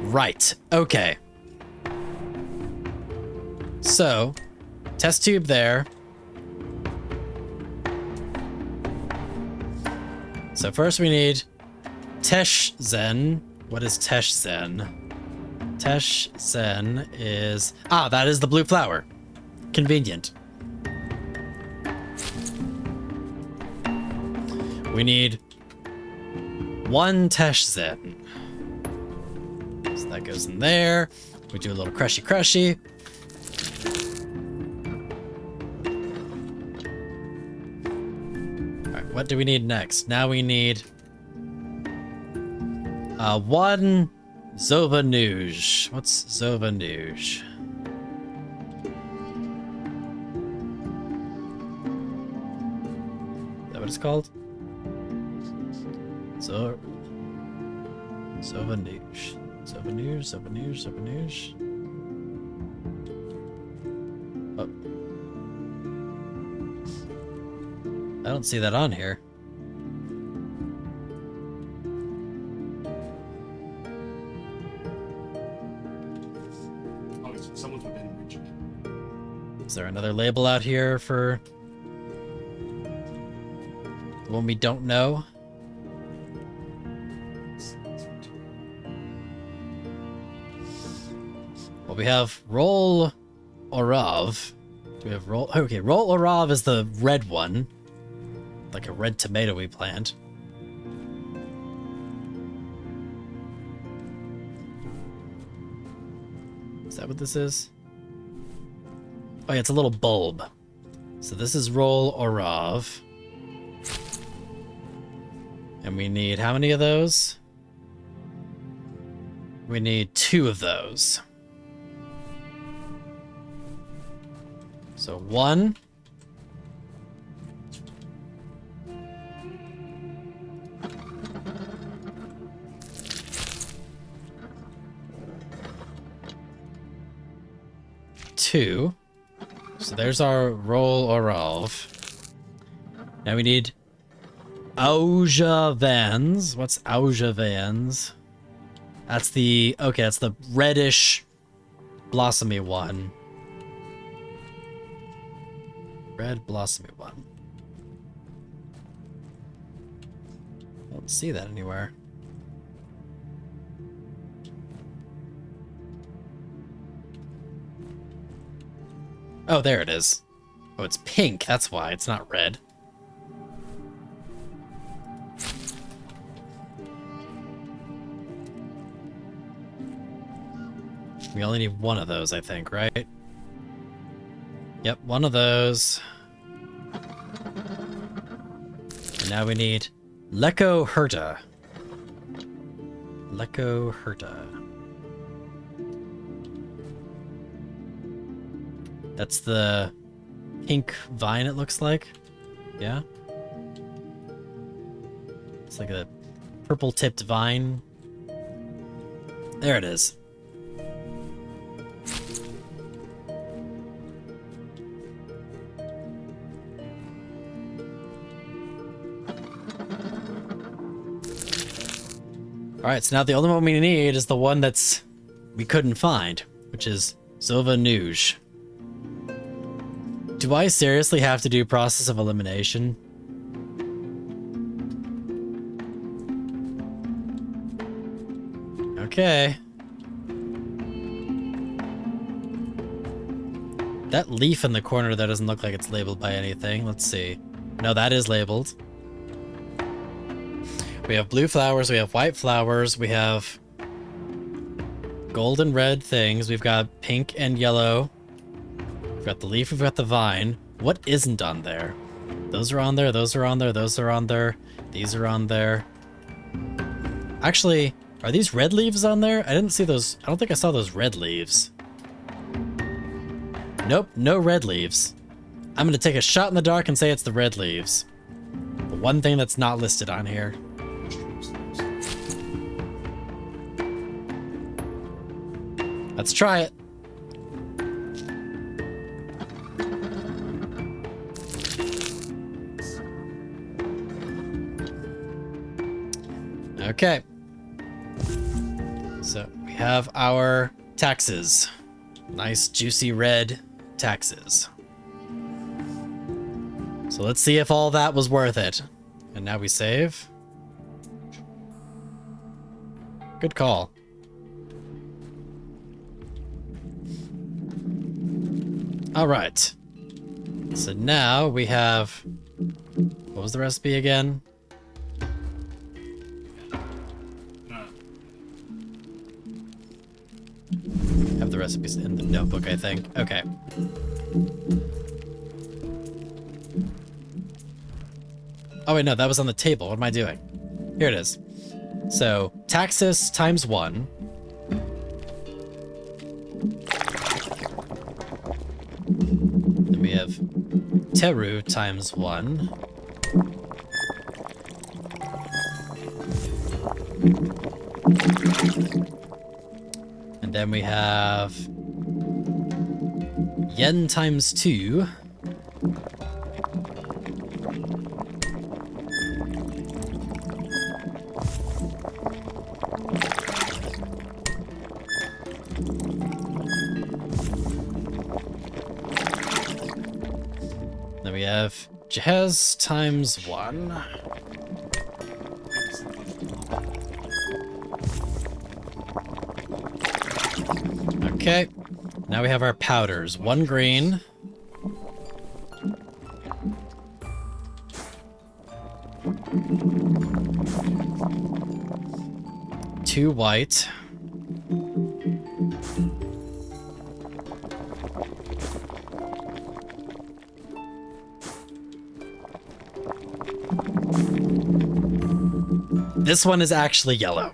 Right. Okay. So, test tube there. So first we need Tesh Zen. What is Tesh Zen? Tesh Zen is... Ah, that is the blue flower. Convenient. We need 1 Tesh Zen. So that goes in there. We do a little crushy crushy. Alright, what do we need next? Now we need... 1... Zovanuge. What's Zovanuge? Is that what it's called? Zovanuge. Zovanuge. Oh. I don't see that on here. Someone's within reach. Is there another label out here for the one we don't know? Well, we have Roll Orav. Do we have Roll? Okay, Roll Orav is the red one. Like a red tomato-y plant. Is that what this is? Oh yeah, it's a little bulb. So this is Roll Orav. And we need how many of those? We need 2 of those. So 1. Two. So there's our Roll Orav. Now we need Auja Vans. What's Auja Vans? That's the, okay, that's the reddish blossomy one. Red blossomy one. I don't see that anywhere. Oh, there it is. Oh, it's pink. That's why it's not red. We only need 1 of those, I think, right? Yep, 1 of those. And now we need Lecco Herta. Lecco Herta. That's the pink vine, it looks like. Yeah? It's like a purple-tipped vine. There it is. Alright, so now the only one we need is the one we couldn't find, which is Zova Nuge. Do I seriously have to do process of elimination? Okay. That leaf in the corner, that doesn't look like it's labeled by anything. Let's see. No, that is labeled. We have blue flowers, we have white flowers, we have gold and red things, we've got pink and yellow. We've got the leaf, we've got the vine. What isn't on there? Those are on there, those are on there, those are on there, these are on there. Actually, are these red leaves on there? I didn't see those. I don't think I saw those red leaves. Nope, no red leaves. I'm gonna take a shot in the dark and say it's the red leaves. The one thing that's not listed on here. Let's try it. Okay. So we have our taxes. Nice juicy red taxes. So let's see if all that was worth it. And now we save. Good call. All right. So now we have, what was the recipe again? Have the recipes in the notebook, I think. Okay. Oh wait, no, that was on the table. What am I doing? Here it is. So, Taxus times 1. Then we have Teru times 1. And then we have Yen times 2. have Jehaz times 1. Okay. Now we have our powders. 1 green. 2 white. This one is actually yellow.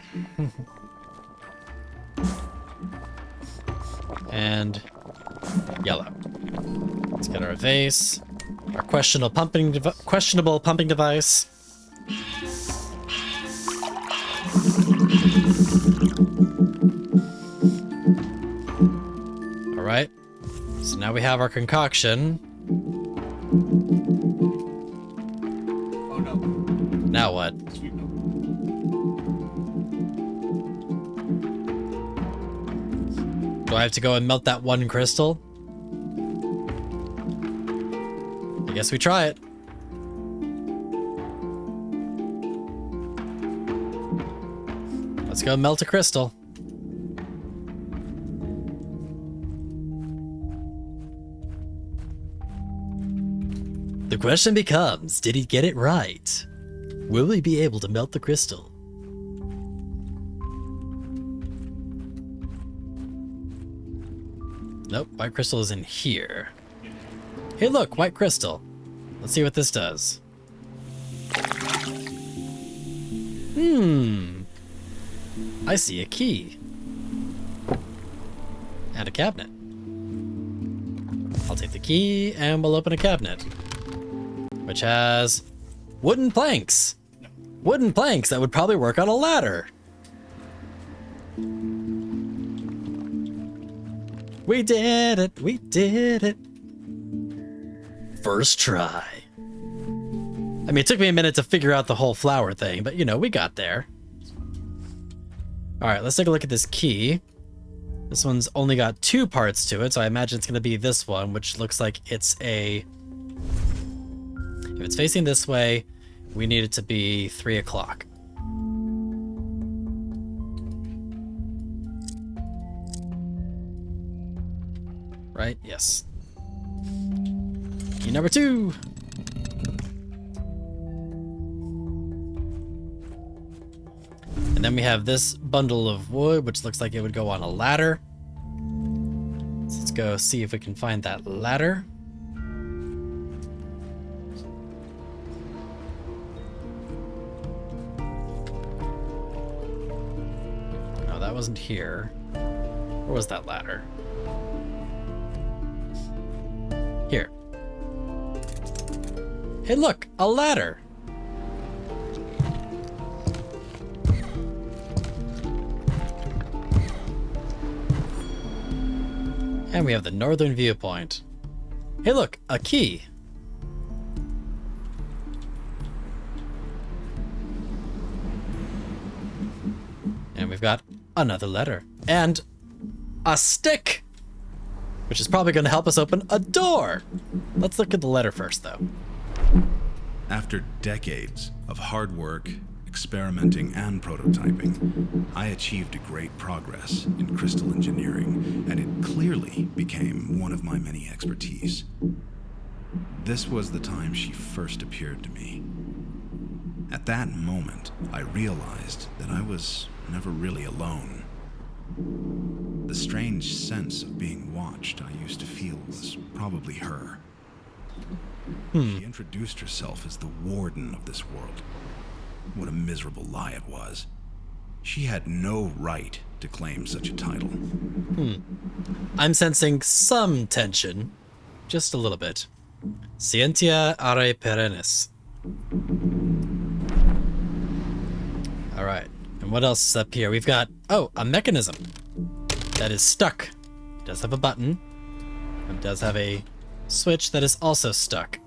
And yellow. Let's get our vase. Our questionable pumping device. All right. So now we have our concoction. Oh no. Now what? Sweet no. Do I have to go and melt that 1 crystal? I guess we try it. Let's go melt a crystal. The question becomes, did he get it right? Will we be able to melt the crystal? Nope, white crystal is in here. Hey look, white crystal. Let's see what this does. I see a key. And a cabinet. I'll take the key and we'll open a cabinet. Which has wooden planks. Wooden planks that would probably work on a ladder. We did it! We did it! First try. I mean, it took me a minute to figure out the whole flower thing, but you know, we got there. Alright, let's take a look at this key. This one's only got 2 parts to it, so I imagine it's going to be this one, which looks like it's a... If it's facing this way, we need it to be 3 o'clock. Right? Yes. Key number 2! And then we have this bundle of wood, which looks like it would go on a ladder. So let's go see if we can find that ladder. No, that wasn't here. Where was that ladder? Here. Hey, look, a ladder. And we have the northern viewpoint. Hey, look, a key. And we've got another letter. And a stick, which is probably going to help us open a door. Let's look at the letter first, though. After decades of hard work, experimenting, and prototyping, I achieved great progress in crystal engineering, and it clearly became one of my many expertise. This was the time she first appeared to me. At that moment, I realized that I was never really alone. The strange sense of being watched I used to feel was probably her. She introduced herself as the warden of this world. What a miserable lie it was. She had no right to claim such a title. I'm sensing some tension. Just a little bit. Scientia are perennis. Alright. And what else is up here? We've got, oh, a mechanism that is stuck. It does have a button. It does have a switch that is also stuck.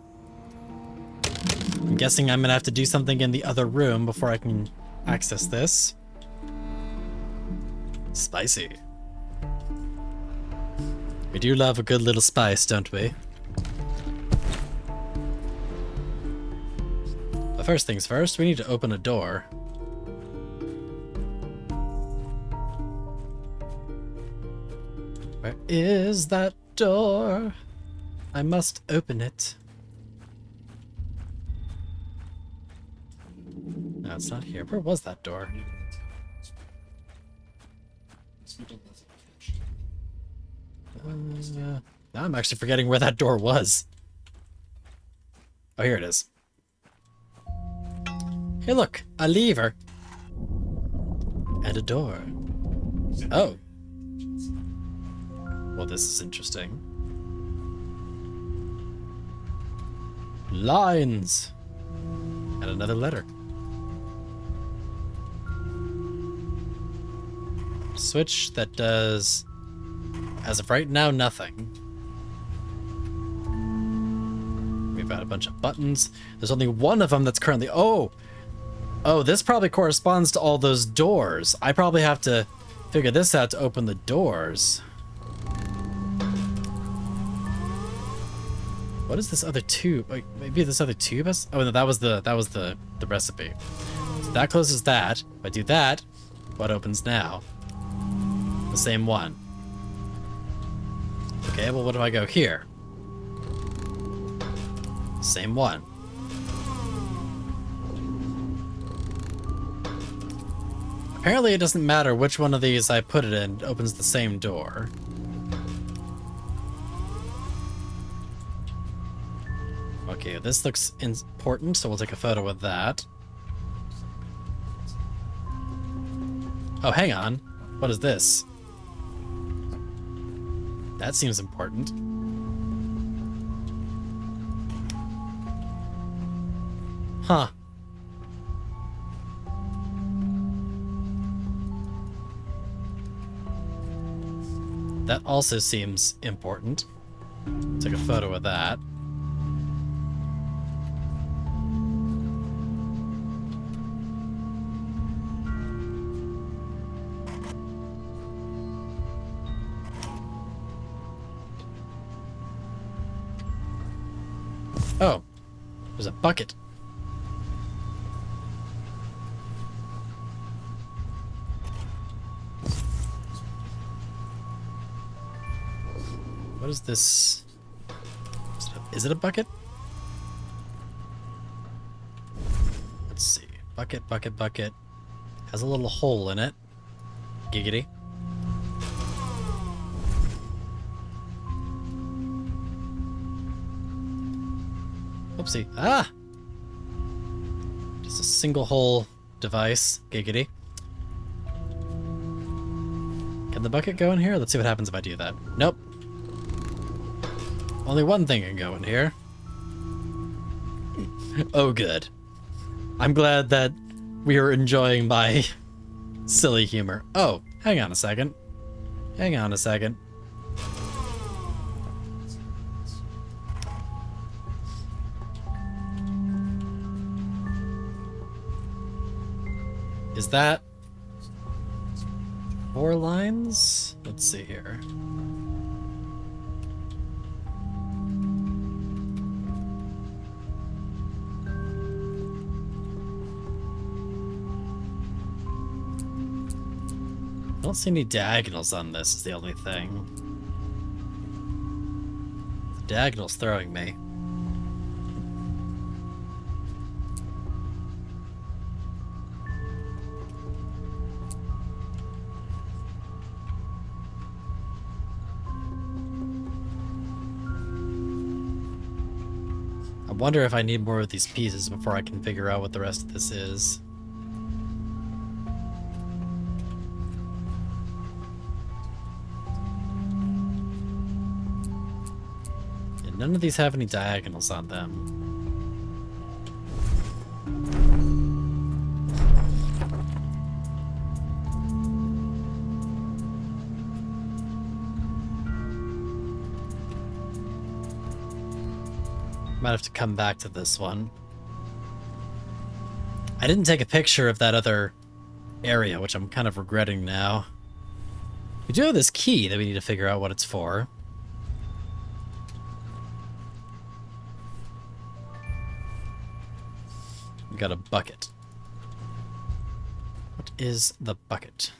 I'm guessing I'm gonna have to do something in the other room before I can access this. Spicy. We do love a good little spice, don't we? But first things first, we need to open a door. Where is that door? I must open it. No, it's not here. Where was that door? Now I'm actually forgetting where that door was. Oh, here it is. Hey, look, a lever. And a door. Oh. Well, this is interesting. Lines. And another letter. Switch that does, as of right now, nothing. We've got a bunch of buttons. There's only one of them that's currently... Oh! Oh, this probably corresponds to all those doors. I probably have to figure this out to open the doors. What is this other tube? Like, maybe this other tube has... Oh, no, that was the recipe. So that closes that. If I do that, what opens now? The same one. Okay, well, what do I go here? Same one. Apparently it doesn't matter which one of these I put it in, it opens the same door. Okay, this looks important, so we'll take a photo of that. Oh, hang on. What is this? That seems important. Huh. That also seems important. Take a photo of that. Oh, there's a bucket. What is this? Is it a bucket? Let's see. Bucket, bucket, bucket. Has a little hole in it. Giggity. Oopsie. Ah! Just a single hole device. Giggity. Can the bucket go in here? Let's see what happens if I do that. Nope. Only one thing can go in here. Oh, good. I'm glad that we are enjoying my silly humor. Oh, hang on a second. Hang on a second. Is that 4 lines? Let's see here. I don't see any diagonals on this, is the only thing. The diagonal's throwing me. I wonder if I need more of these pieces before I can figure out what the rest of this is. None of these have any diagonals on them. Might have to come back to this one. I didn't take a picture of that other area, which I'm kind of regretting now. We do have this key that we need to figure out what it's for. We got a bucket. What is the bucket?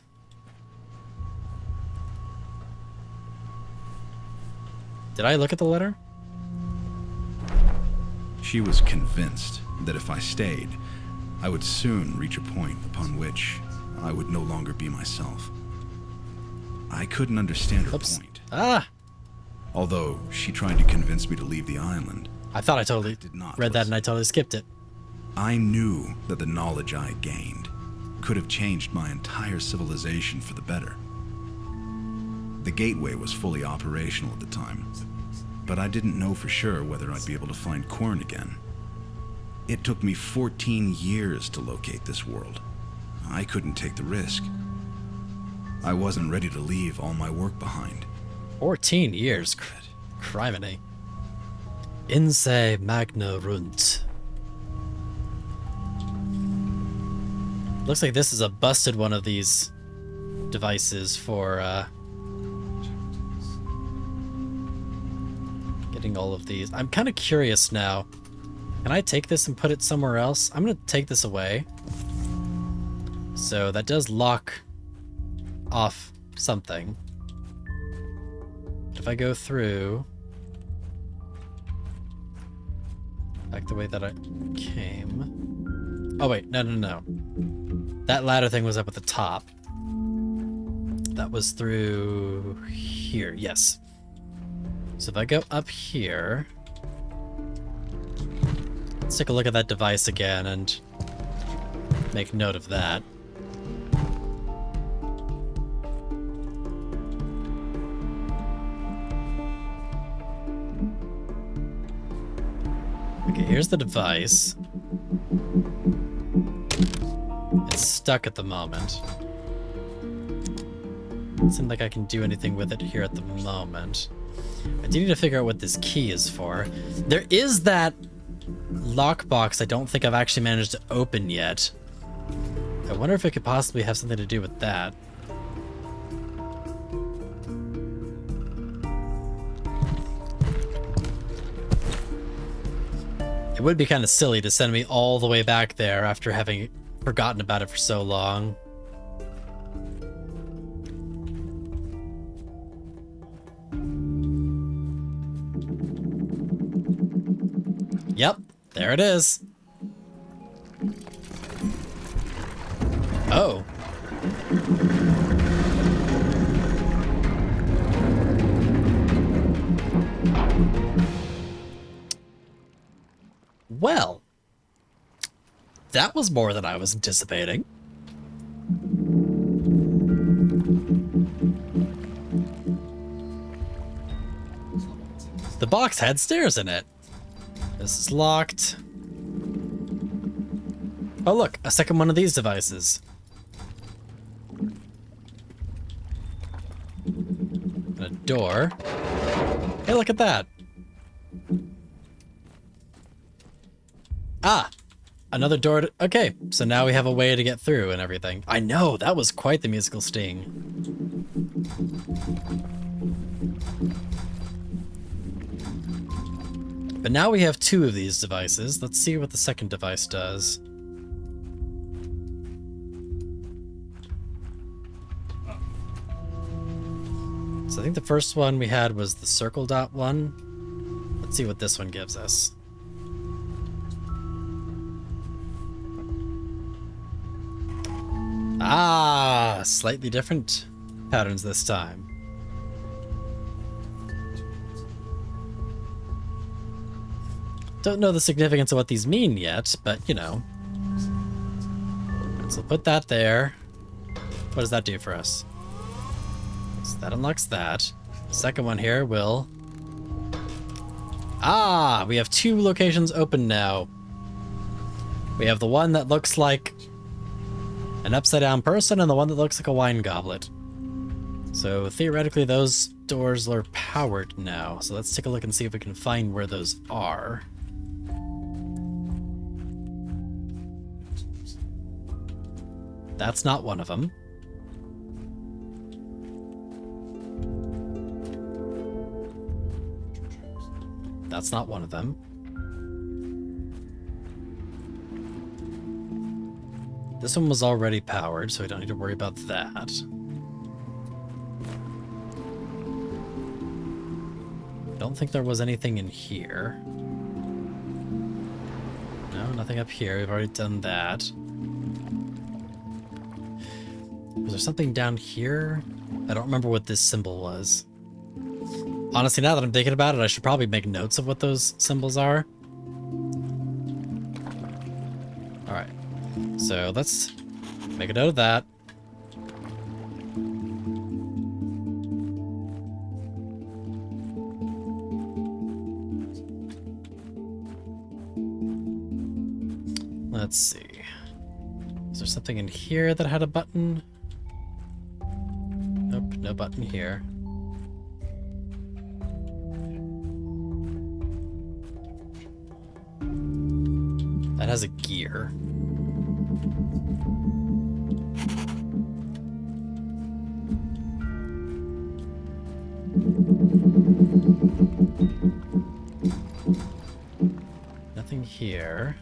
Did I look at the letter? She was convinced that if I stayed, I would soon reach a point upon which I would no longer be myself. I couldn't understand her Oops. point. Ah! Although she tried to convince me to leave the island, I thought I totally did not read that listen. and I totally skipped it. I knew that the knowledge I gained could have changed my entire civilization for the better. The gateway was fully operational at the time, but I didn't know for sure whether I'd be able to find Quern again. It took me 14 years to locate this world. I couldn't take the risk. I wasn't ready to leave all my work behind. 14 years. Criminy. Inse magna runt. Looks like this is a busted one of these devices for getting all of these. I'm kind of curious now. Can I take this and put it somewhere else? I'm going to take this away. So that does lock off something. If I go through back the way that I came. Oh wait, no. That ladder thing was up at the top. That was through here, yes. So if I go up here, let's take a look at that device again and make note of that. Okay, here's the device. It's stuck at the moment. Doesn't seem like I can do anything with it here at the moment. I do need to figure out what this key is for. There is that lockbox I don't think I've actually managed to open yet. I wonder if it could possibly have something to do with that. It would be kind of silly to send me all the way back there after having forgotten about it for so long. Yep, there it is. Oh. Well, that was more than I was anticipating. The box had stairs in it. This is locked. Oh look, a second one of these devices. And a door. Hey, look at that. Ah, another door to, okay, so now we have a way to get through and everything. I know, that was quite the musical sting. But now we have two of these devices. Let's see what the second device does. So I think the first one we had was the circle dot one. Let's see what this one gives us. Ah, slightly different patterns this time. Don't know the significance of what these mean yet, but you know. So put that there. What does that do for us? So that unlocks that. The second one here will... Ah, we have two locations open now. We have the one that looks like an upside down person and the one that looks like a wine goblet. So theoretically those doors are powered now. So let's take a look and see if we can find where those are. That's not one of them. That's not one of them. This one was already powered, so we don't need to worry about that. Don't think there was anything in here. No, nothing up here. We've already done that. Was there something down here? I don't remember what this symbol was. Honestly, now that I'm thinking about it, I should probably make notes of what those symbols are. Alright. So let's make a note of that. Let's see. Is there something in here that had a button? Nope, no button here. That has a gear. Nothing here.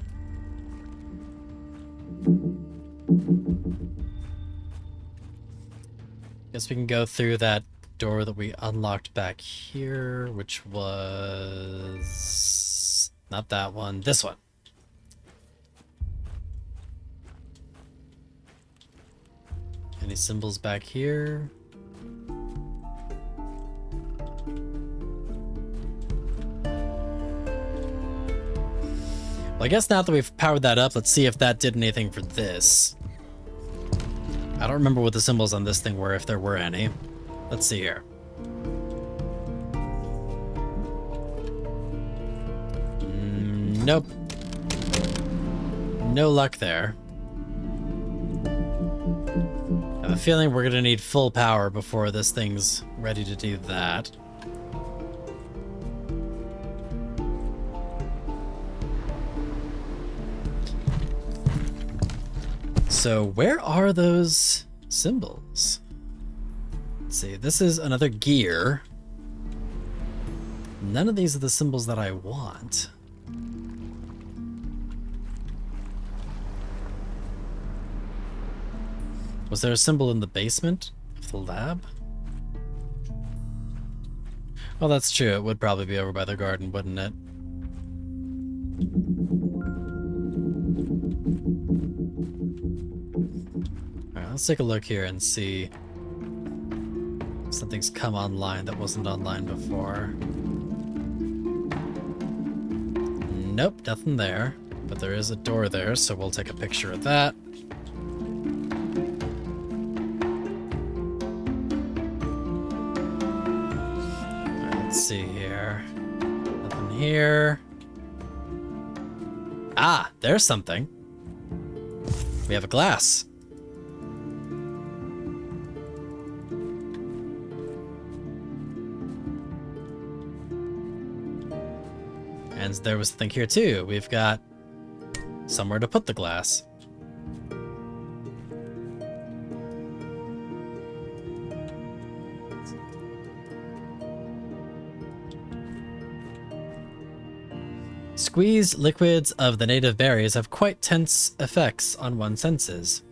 Guess we can go through that door that we unlocked back here, which was not that one, this one. Any symbols back here? Well, I guess now that we've powered that up, let's see if that did anything for this. I don't remember what the symbols on this thing were, if there were any. Let's see here. Nope. No luck there. I have a feeling we're gonna need full power before this thing's ready to do that. So where are those symbols? Let's see, this is another gear. None of these are the symbols that I want. Was there a symbol in the basement of the lab? Well, that's true. It would probably be over by the garden, wouldn't it? Alright, let's take a look here and see if something's come online that wasn't online before. Nope, nothing there. But there is a door there, so we'll take a picture of that. Let's see here. Nothing here. Ah, there's something. We have a glass. And there was something here too. We've got somewhere to put the glass. Squeezed liquids of the native berries have quite tense effects on one's senses.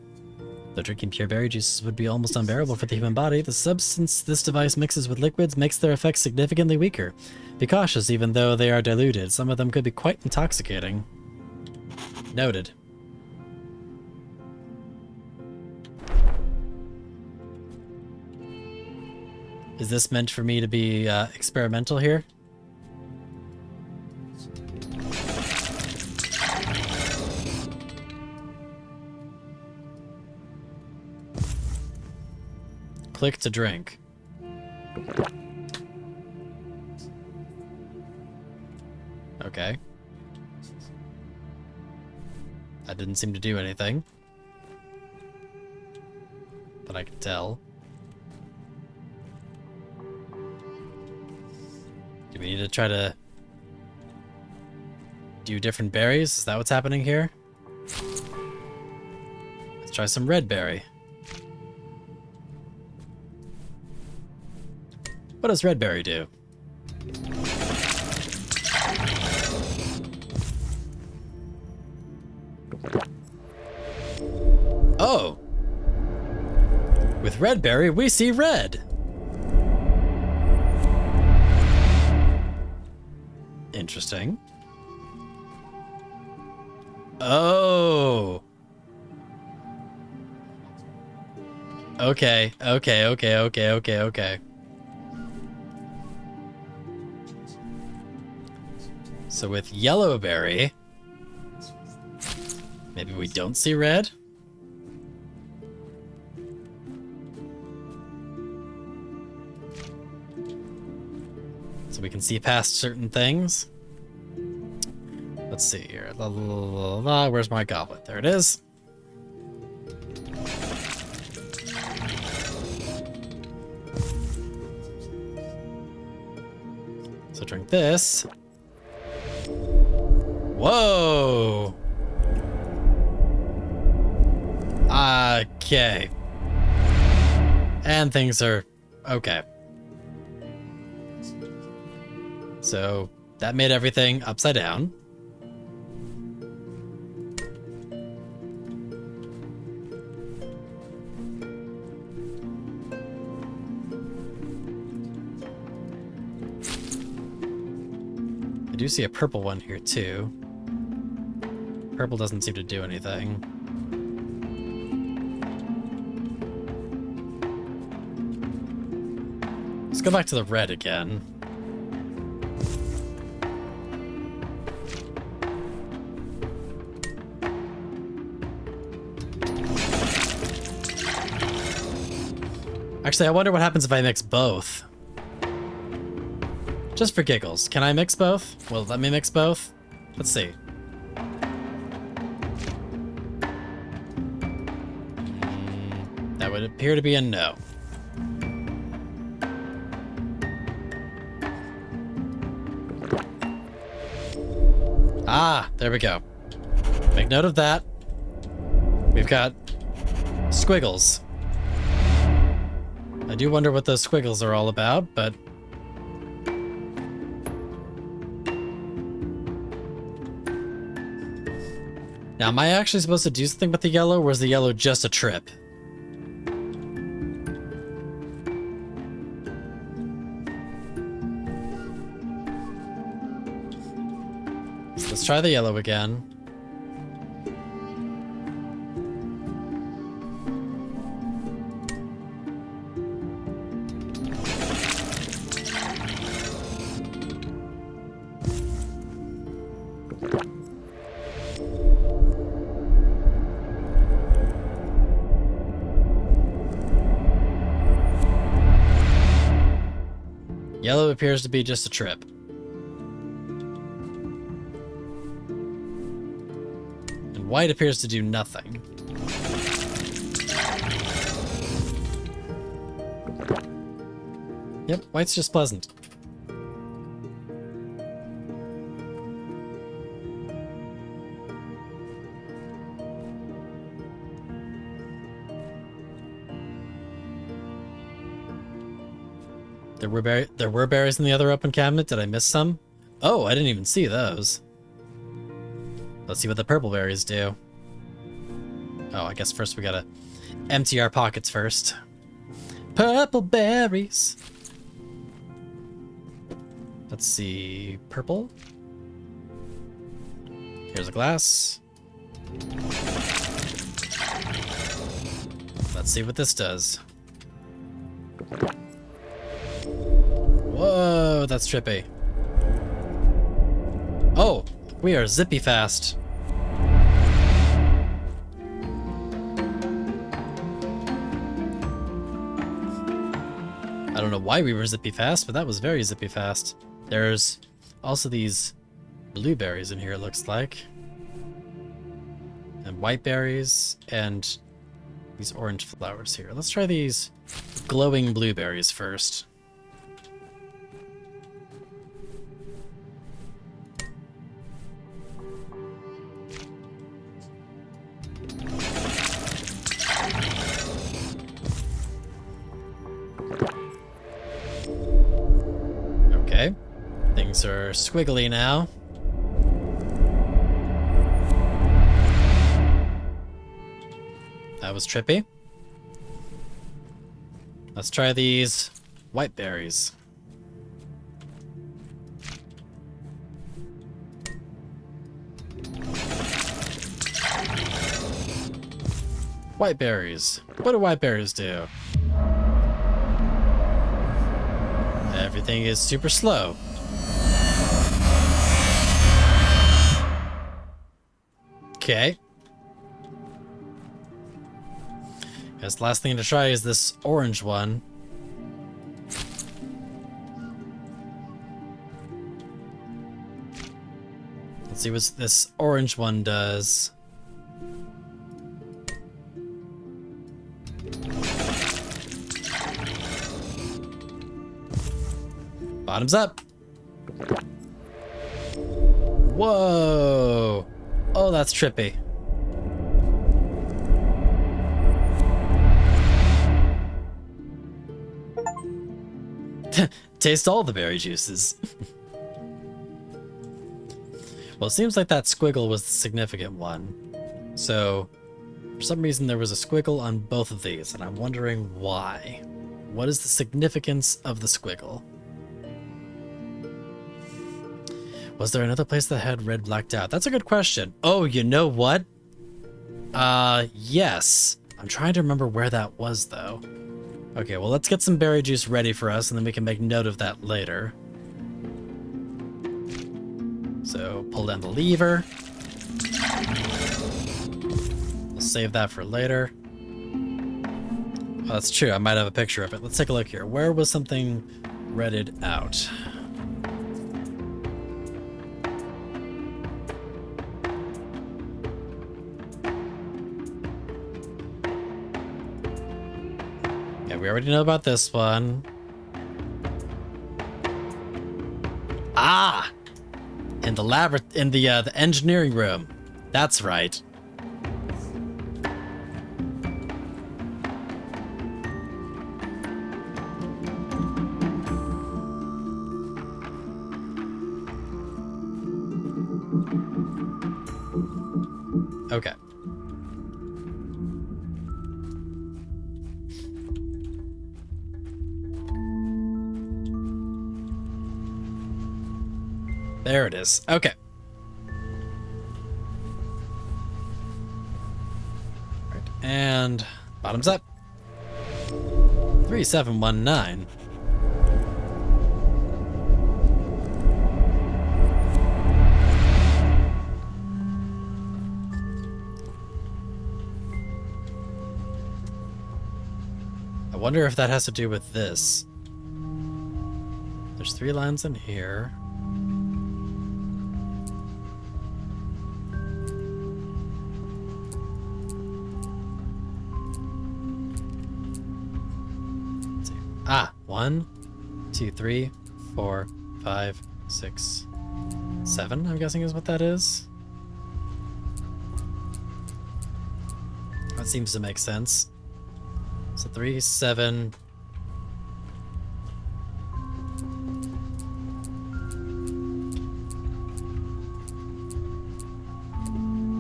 Though drinking pure berry juices would be almost unbearable for the human body, the substance this device mixes with liquids makes their effects significantly weaker. Be cautious, even though they are diluted. Some of them could be quite intoxicating. Noted. Is this meant for me to be experimental here? Click to drink. Okay. That didn't seem to do anything. That I can tell. Do we need to try to do different berries? Is that what's happening here? Let's try some red berry. What does red berry do? Oh! With red berry, we see red! Interesting. Oh! Okay. So with yellow berry, maybe we don't see red? So we can see past certain things. Let's see here. La, la, la, la, la. Where's my goblet? There it is. So drink this. Whoa! Okay. And things are okay. So that made everything upside down. I do see a purple one here too. Purple doesn't seem to do anything. Let's go back to the red again. Actually, I wonder what happens if I mix both. Just for giggles. Can I mix both? Will it let me mix both? Let's see. That would appear to be a no. Ah, there we go. Make note of that. We've got squiggles. I do wonder what those squiggles are all about, but... Now, am I actually supposed to do something with the yellow, or is the yellow just a trip? So let's try the yellow again. Yellow appears to be just a trip. And white appears to do nothing. Yep, white's just pleasant. There were berries in the other open cabinet. Did I miss some? Oh, I didn't even see those. Let's see what the purple berries do. Oh, I guess first we gotta empty our pockets first. Purple berries. Let's see. Purple. Here's a glass. Let's see what this does. Whoa, that's trippy. Oh, we are zippy fast. I don't know why we were zippy fast, but that was very zippy fast. There's also these blueberries in here, it looks like. And white berries, and these orange flowers here. Let's try these glowing blueberries first. Okay, things are squiggly now. That was trippy. Let's try these white berries. White berries. What do white berries do? Everything is super slow. Okay. Guess the last thing to try is this orange one. Let's see what this orange one does. Bottoms up. Whoa. Oh, that's trippy. Taste all the berry juices. Well, it seems like that squiggle was the significant one. So, for some reason there was a squiggle on both of these, and I'm wondering why. What is the significance of the squiggle? Was there another place that had red blacked out? That's a good question. Oh, you know what? Yes. I'm trying to remember where that was, though. Okay, well, let's get some berry juice ready for us, and then we can make note of that later. So, pull down the lever. We'll save that for later. Oh, that's true. I might have a picture of it. Let's take a look here. Where was something redded out? We already know about this one. Ah! In the the engineering room. That's right. Okay. There it is. Okay. Right. And bottoms up. 3719. I wonder if that has to do with this. There's 3 lines in here. Ah, 1, 2, 3, 4, 5, 6, 7, I'm guessing is what that is. That seems to make sense. So 3, 7.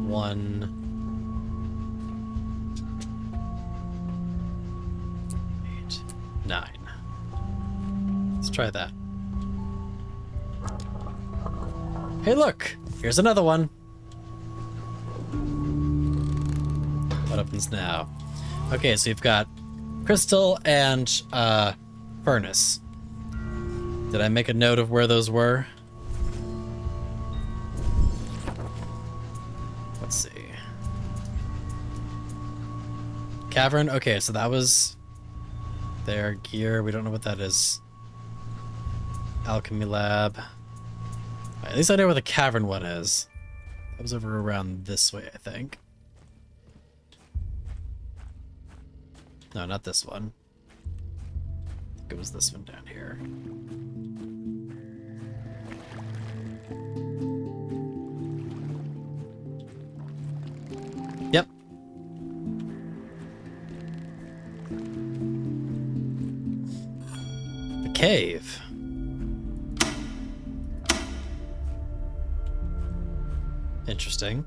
One. 8, 9. Let's try that. Hey, look! Here's another one. What opens now? Okay, so you've got crystal and furnace. Did I make a note of where those were? Let's see. Cavern. Okay, so that was their gear. We don't know what that is. Alchemy lab. At least I know where the cavern one is. That was over around this way, I think. No, not this one. I think it was this one down here. Yep. The cave. Interesting.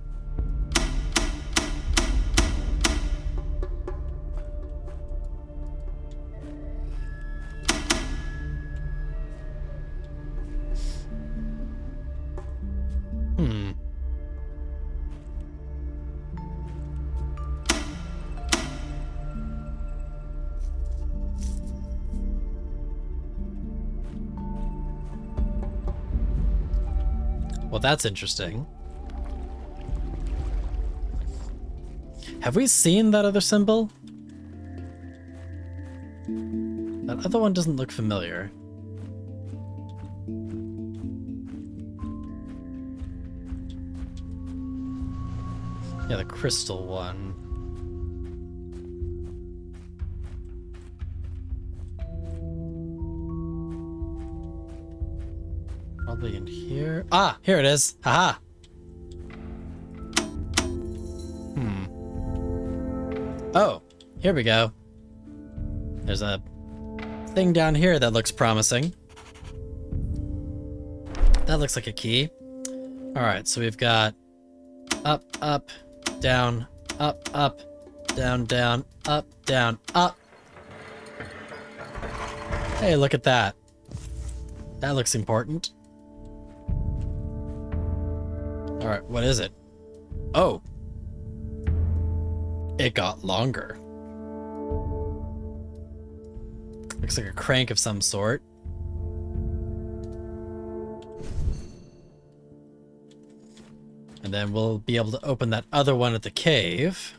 Well, that's interesting. Have we seen that other symbol? That other one doesn't look familiar. Yeah, the crystal one. Probably in here. Ah, here it is. Haha. Oh, here we go. There's a thing down here that looks promising. That looks like a key. All right, so we've got up, up, down, up, up, down, down, up, down, up. Hey, look at that. That looks important. All right, what is it? Oh. It got longer. Looks like a crank of some sort. And then we'll be able to open that other one at the cave.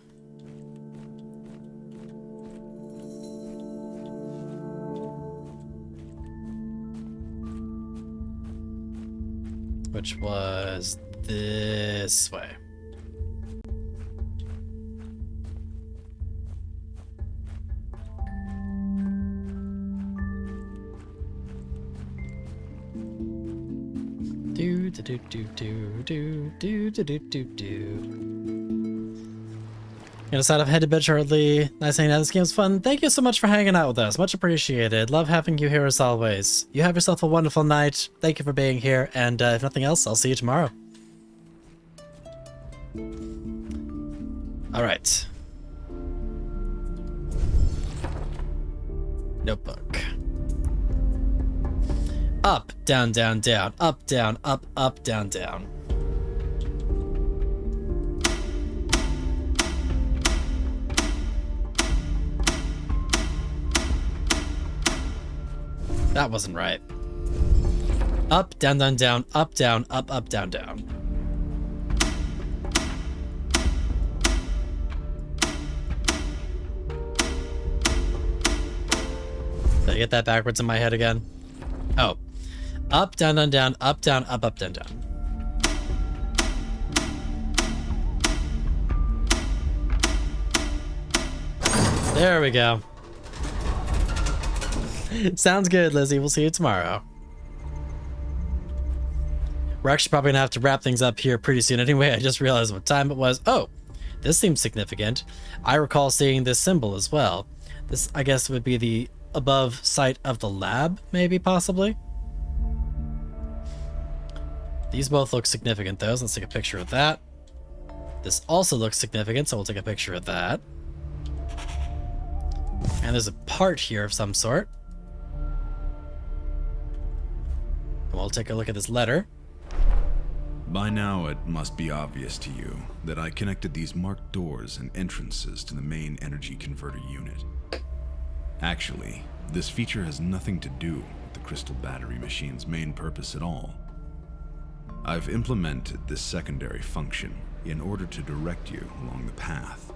Which was this way. Do do do do do do do do do do. Gonna sign off, head to bed shortly. Nice hanging out. This game's fun. Thank you so much for hanging out with us. Much appreciated. Love having you here as always. You have yourself a wonderful night. Thank you for being here. And if nothing else, I'll see you tomorrow. All right. Notebook. Up, down, down, down, up, down, up, down, down. That wasn't right. Up, down, down, down, up, down, up, down, down. Did I get that backwards in my head again? Oh. Up, down, down, down, up, down, up, down, down. There we go. Sounds good, Lizzie. We'll see you tomorrow. We're actually probably gonna have to wrap things up here pretty soon anyway. I just realized what time it was. Oh, this seems significant. I recall seeing this symbol as well. This, I guess, would be the above site of the lab, maybe, possibly. These both look significant, though, so let's take a picture of that. This also looks significant, so we'll take a picture of that. And there's a part here of some sort. And we'll take a look at this letter. By now, it must be obvious to you that I connected these marked doors and entrances to the main energy converter unit. Actually, this feature has nothing to do with the crystal battery machine's main purpose at all. I've implemented this secondary function in order to direct you along the path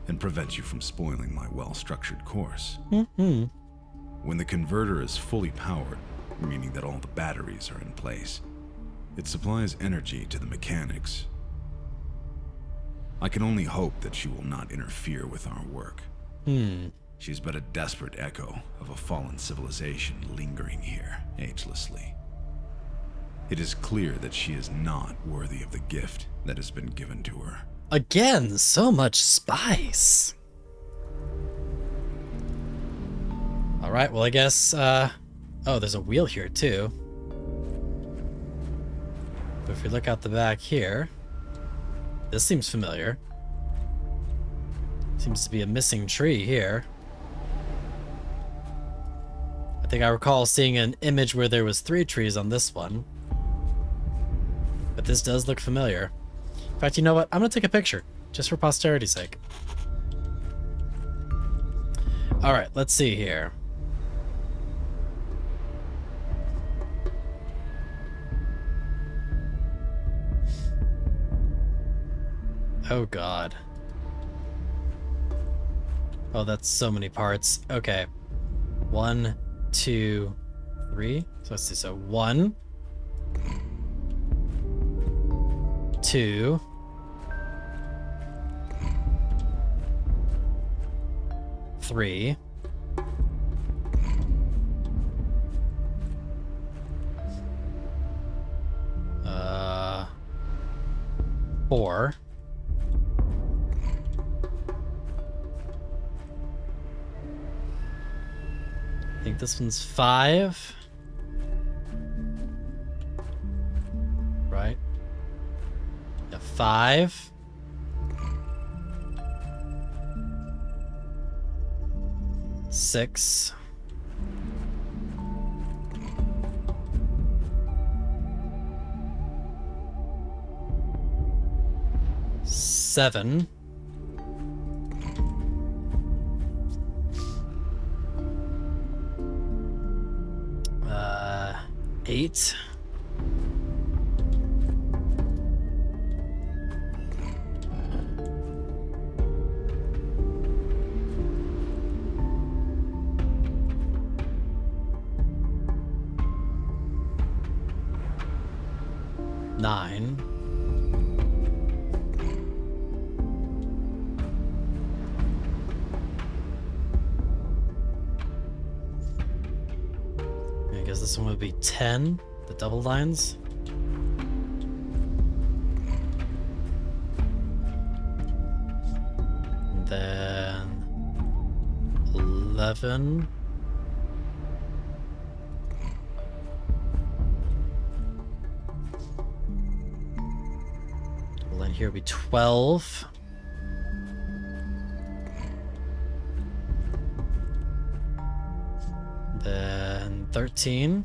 and prevent you from spoiling my well-structured course. When the converter is fully powered, meaning that all the batteries are in place, it supplies energy to the mechanics. I can only hope that she will not interfere with our work. She's but a desperate echo of a fallen civilization lingering here agelessly. It is clear that she is not worthy of the gift that has been given to her. Again, so much spice. All right, well, I guess, oh, there's a wheel here too. But if we look out the back here, this seems familiar. Seems to be a missing tree here. I think I recall seeing an image where there was 3 trees on this one. But this does look familiar. In fact, you know what? I'm gonna take a picture, just for posterity's sake. All right, let's see here. Oh god. Oh, that's so many parts. Okay. 1, 2, 3. So let's see. So 1, 2, 3. 4. I think this one's 5. Right? Yeah, 5. 6. 7. 8. 9. 10. I guess this one would be 10, the double lines. And then 11. Well, then here would be 12. Then 13.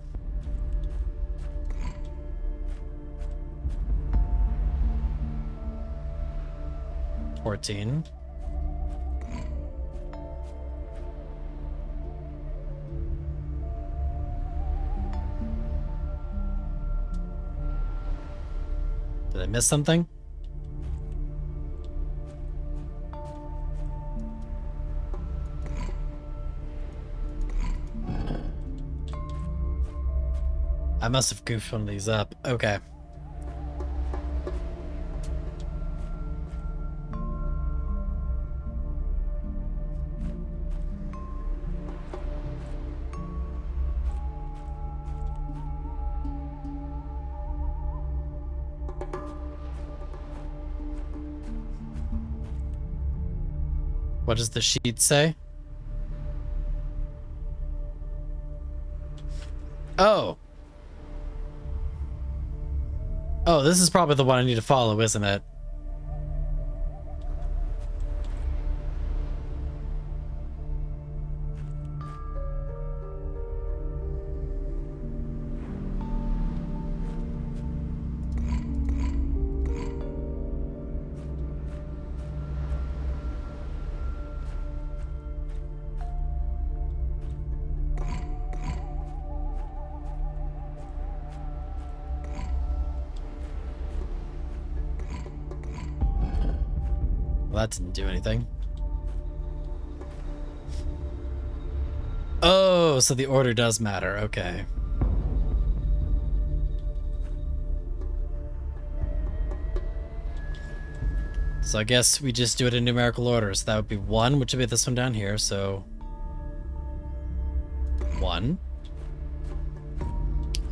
14. 'Did I miss something? I must have goofed one of these up. Okay. What does the sheet say? Oh. Oh, this is probably the one I need to follow, isn't it? Well, that didn't do anything. Oh, so the order does matter. Okay. So I guess we just do it in numerical order. So that would be 1, which would be this one down here. So 1.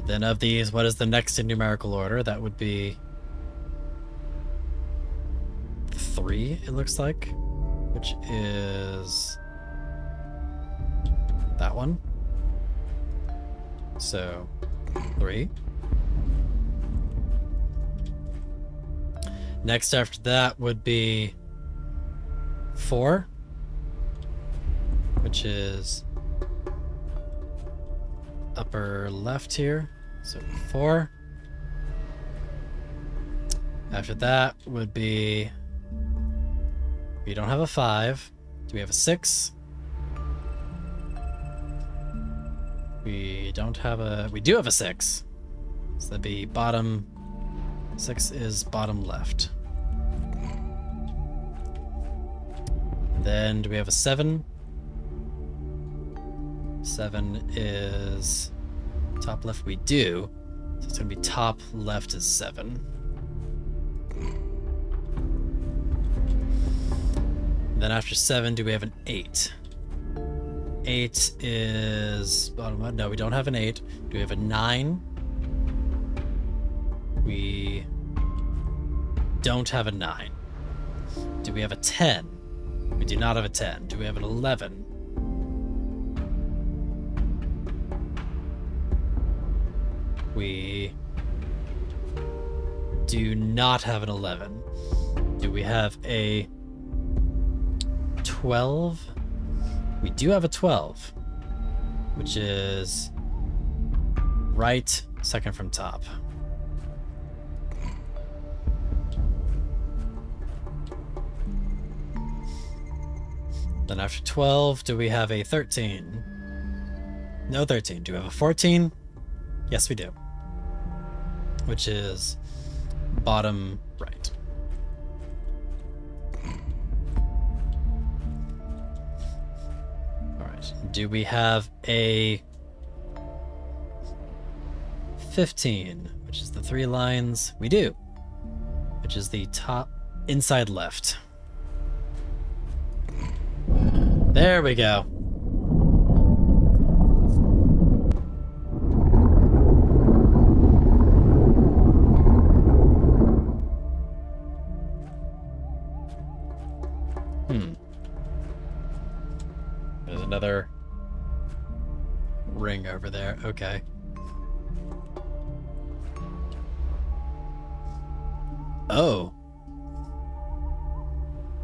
Then of these, what is the next in numerical order? That would be 3, it looks like, which is that one. So 3. Next after that would be 4, which is upper left here. So 4. After that would be, we don't have a 5. Do we have a 6? We don't have a, we do have a 6. So that'd be bottom, 6 is bottom left. Then do we have a 7? 7 is top left. We do. So it's going to be top left is 7. Then after 7, do we have an 8? 8 is bottom left. No, we don't have an 8. Do we have a 9? We don't have a 9. Do we have a 10? We do not have a 10. Do we have an 11? We do not have an 11. Do we have a 12? We do have a 12, which is right second from top. Then after 12, do we have a 13? No 13. Do we have a 14? Yes, we do. Which is bottom right. Alright. Do we have a 15, which is the 3 lines? We do. Which is the top inside left. There we go. There's another ring over there. Okay. Oh.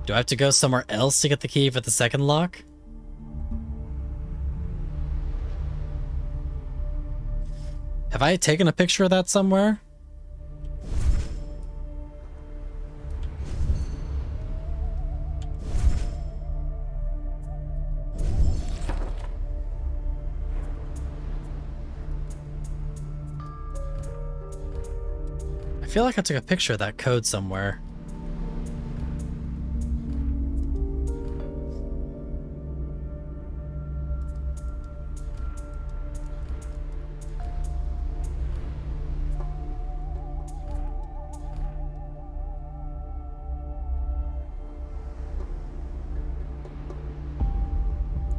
Do I have to go somewhere else to get the key for the second lock? Have I taken a picture of that somewhere? I feel like I took a picture of that code somewhere.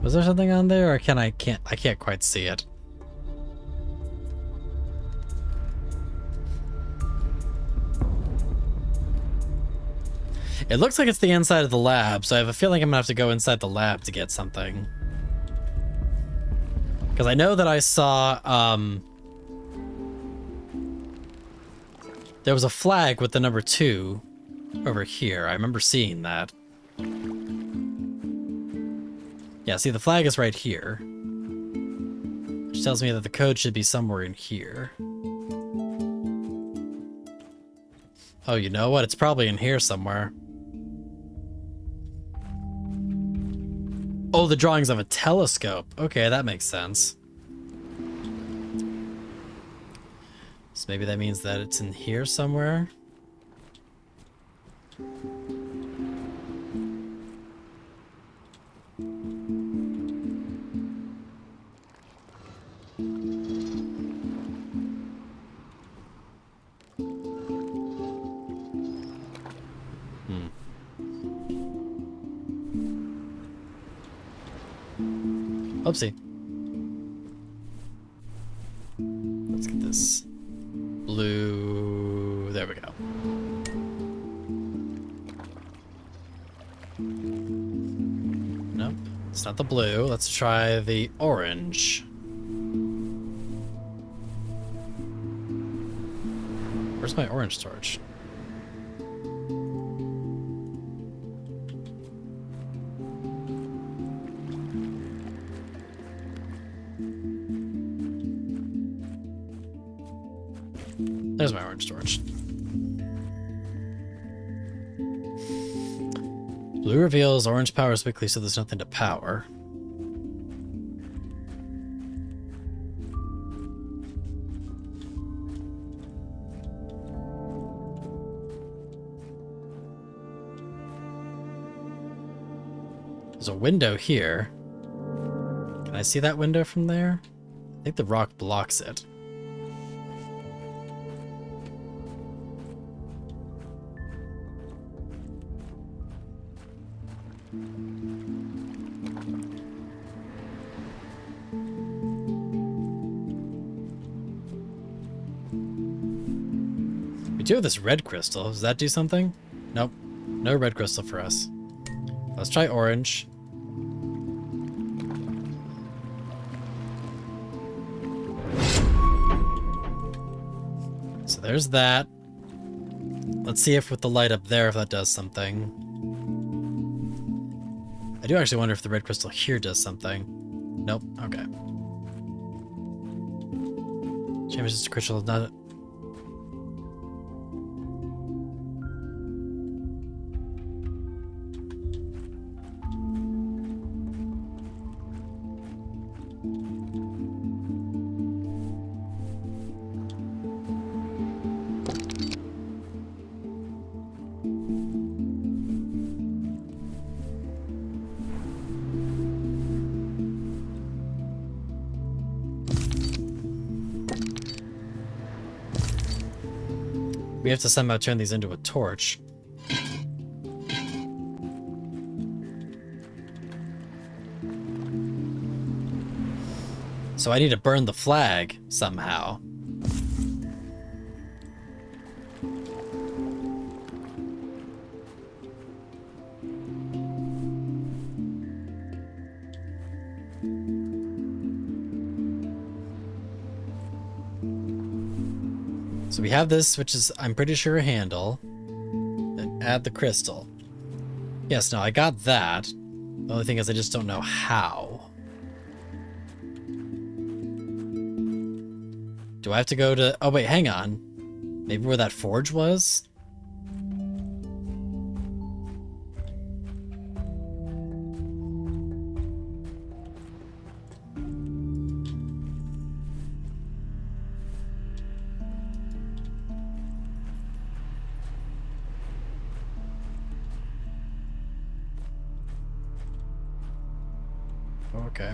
Was there something on there, or I can't quite see it. It looks like it's the inside of the lab, so I have a feeling I'm gonna have to go inside the lab to get something. Because I know that I saw, there was a flag with the number 2 over here. I remember seeing that. Yeah, see, the flag is right here, which tells me that the code should be somewhere in here. Oh, you know what? It's probably in here somewhere. Oh, the drawings of a telescope. Okay, that makes sense. So maybe that means that it's in here somewhere. Oopsie. Let's get this blue. There we go. Nope, it's not the blue. Let's try the orange. Where's my orange torch? There's my orange torch. Blue reveals orange powers weakly, so there's nothing to power. There's a window here. Can I see that window from there? I think the rock blocks it. We do have this red crystal. Does that do something? Nope. No red crystal for us. Let's try orange. So there's that. Let's see if with the light up there, if that does something. I do actually wonder if the red crystal here does something. Nope. Okay. Changes to crystal, not. We have to somehow turn these into a torch. So I need to burn the flag somehow. So we have this, which is, I'm pretty sure, a handle. And add the crystal. Yes, no, I got that. The only thing is I just don't know how. Do I have to go to... Oh, wait, hang on. Maybe where that forge was? Okay.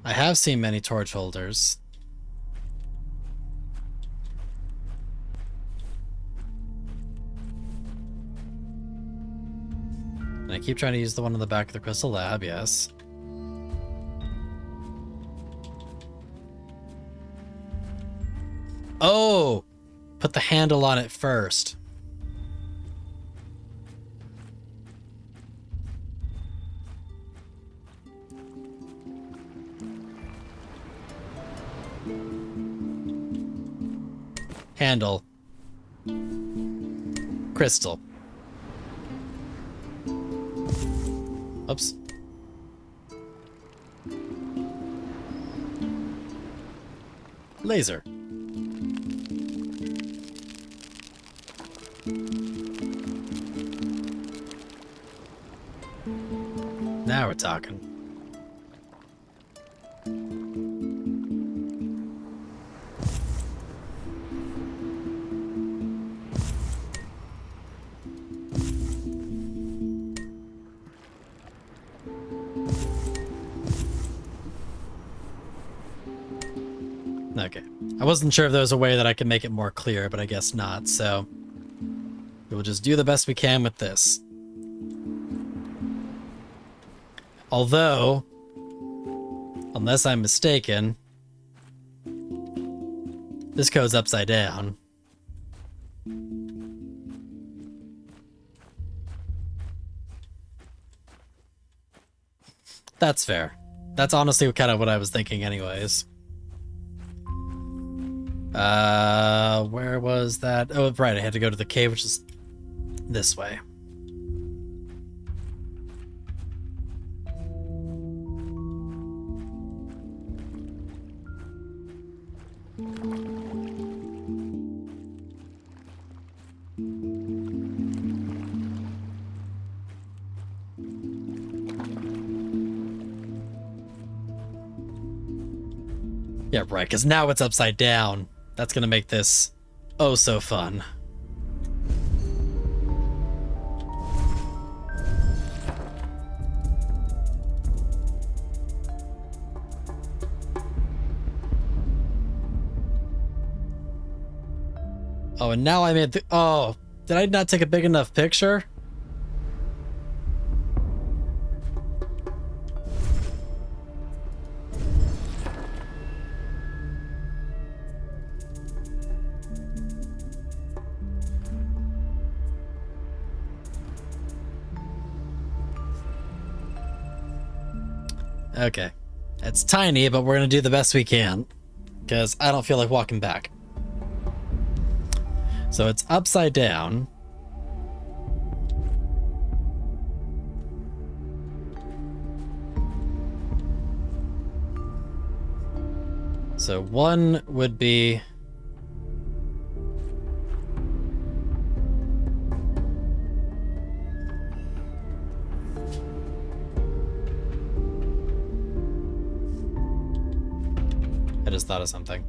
I have seen many torch holders. And I keep trying to use the one on the back of the crystal lab, yes. Oh! Put the handle on it first. Handle. Crystal. Oops. Laser. Now we're talking. Okay. I wasn't sure if there was a way that I could make it more clear, but I guess not, so we'll just do the best we can with this. Although, unless I'm mistaken, this code's upside down. That's fair. That's honestly kind of what I was thinking anyways. Where was that? Oh, right, I had to go to the cave, which is this way. Yeah, right, because now it's upside down. That's gonna make this oh so fun. Oh, and now I made the... Oh, did I not take a big enough picture? Okay. It's tiny, but we're gonna do the best we can. Because I don't feel like walking back. So it's upside down. So one would be... I just thought of something.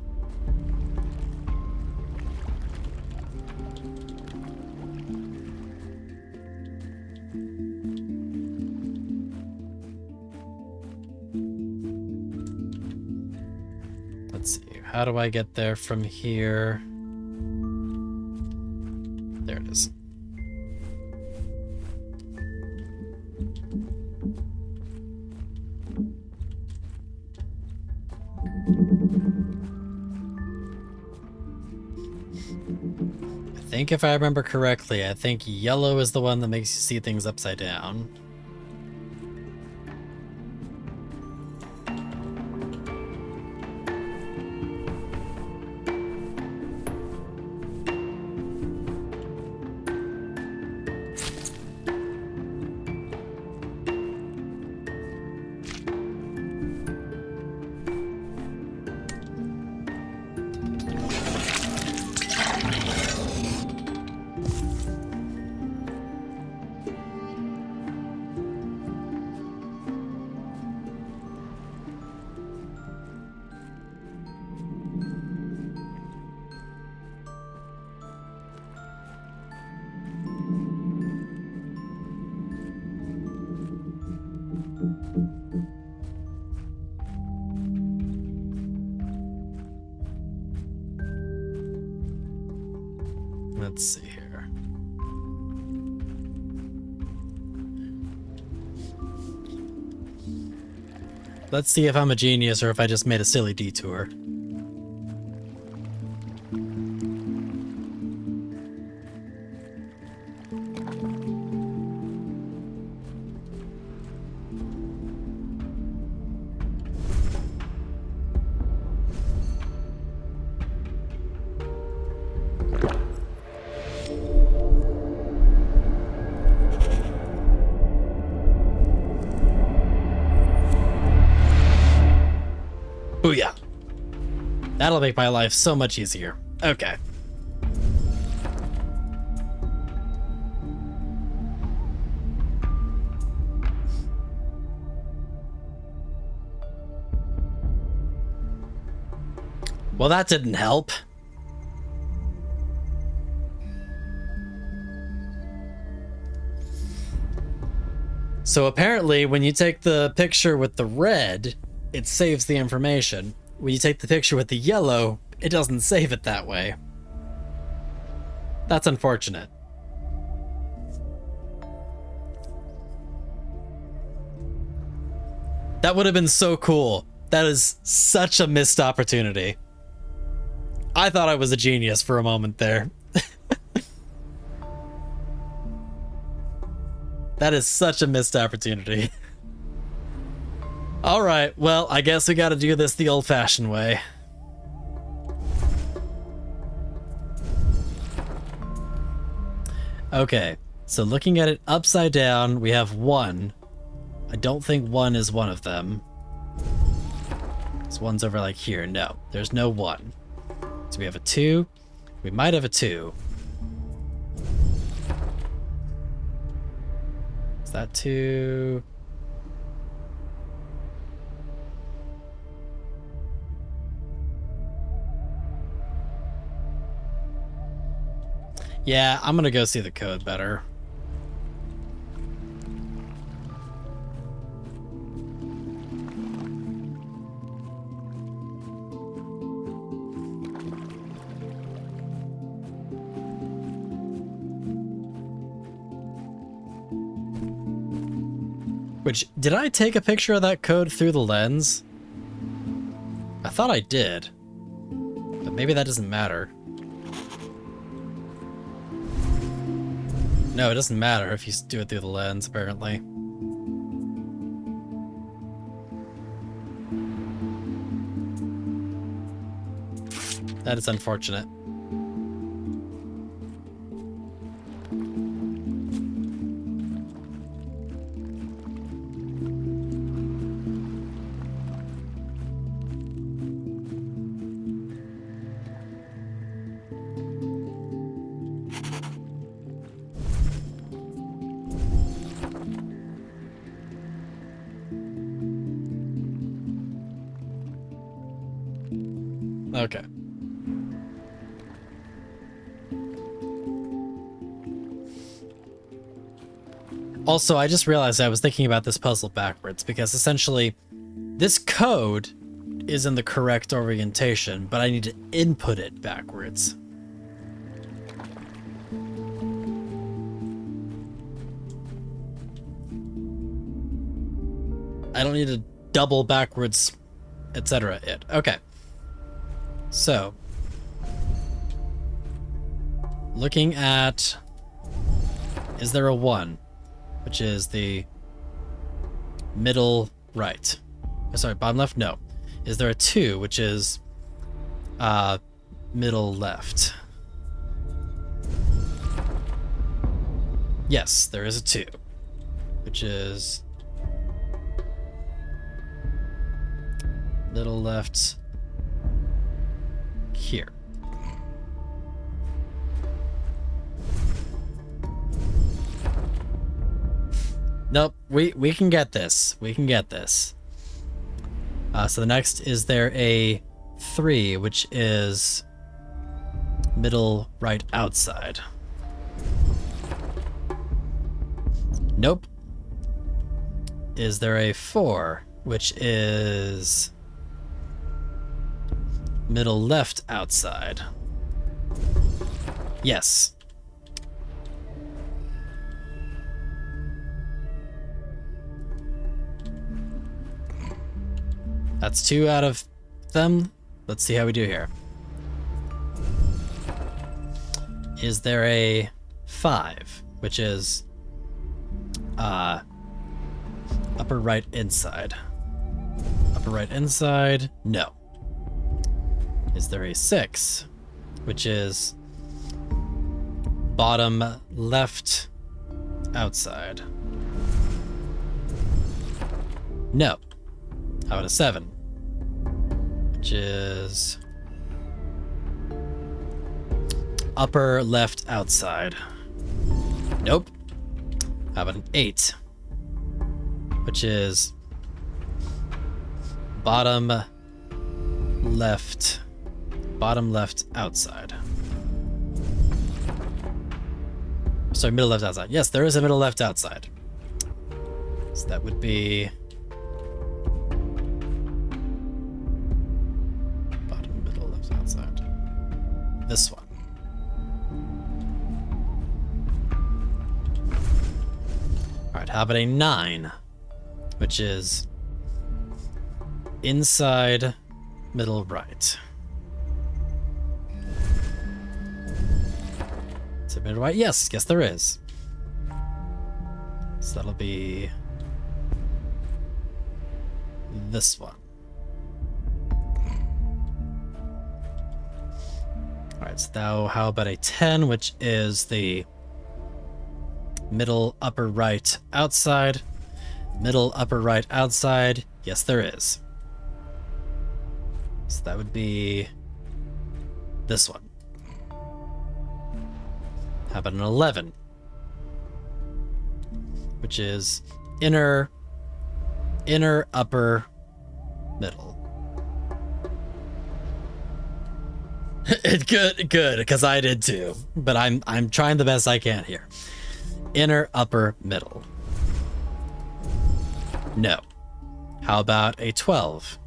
Let's see, how do I get there from here? There it is. I think if I remember correctly, I think yellow is the one that makes you see things upside down. Let's see here. Let's see if I'm a genius or if I just made a silly detour. Booyah. That'll make my life so much easier. Okay. Well, that didn't help. So apparently, when you take the picture with the red, it saves the information. When you take the picture with the yellow, it doesn't save it that way. That's unfortunate. That would have been so cool. That is such a missed opportunity. I thought I was a genius for a moment there. That is such a missed opportunity. All right, well, I guess we gotta do this the old-fashioned way. Okay, so looking at it upside down, we have 1. I don't think 1 is one of them. This one's over like here. No, there's no 1. So we have a 2. We might have a 2. Is that 2? Yeah, I'm gonna go see the code better. Which, did I take a picture of that code through the lens? I thought I did. But maybe that doesn't matter. No, it doesn't matter if you do it through the lens, apparently. That is unfortunate. Okay. Also, I just realized I was thinking about this puzzle backwards, because essentially this code is in the correct orientation, but I need to input it backwards. I don't need to double backwards, etc. it. Okay. So, looking at, is there a 1, which is the middle right? Sorry, bottom left? No. Is there a 2, which is middle left? Yes, there is a 2, which is middle left here. Nope, we can get this. We can get this. So the next, is there a 3, which is middle right outside? Nope. Is there a 4, which is middle left outside? Yes. That's 2 out of them. Let's see how we do here. Is there a 5, which is upper right inside? Upper right inside? No. Is there a 6, which is bottom left outside? No. How about a 7, which is upper left outside? Nope. How about an 8, which is bottom left outside? Sorry, middle left outside. Yes, there is a middle left outside. So that would be bottom middle left outside. This one. Alright, how about a 9, which is inside middle right? Is it middle right? Yes, there is. So that'll be this one. Alright, so now how about a 10, which is the middle upper right outside? Middle upper right outside? Yes, there is. So that would be this one. How about an 11, which is inner upper middle? Good, because I did too. But I'm trying the best I can here. Inner upper middle. No. How about a 12?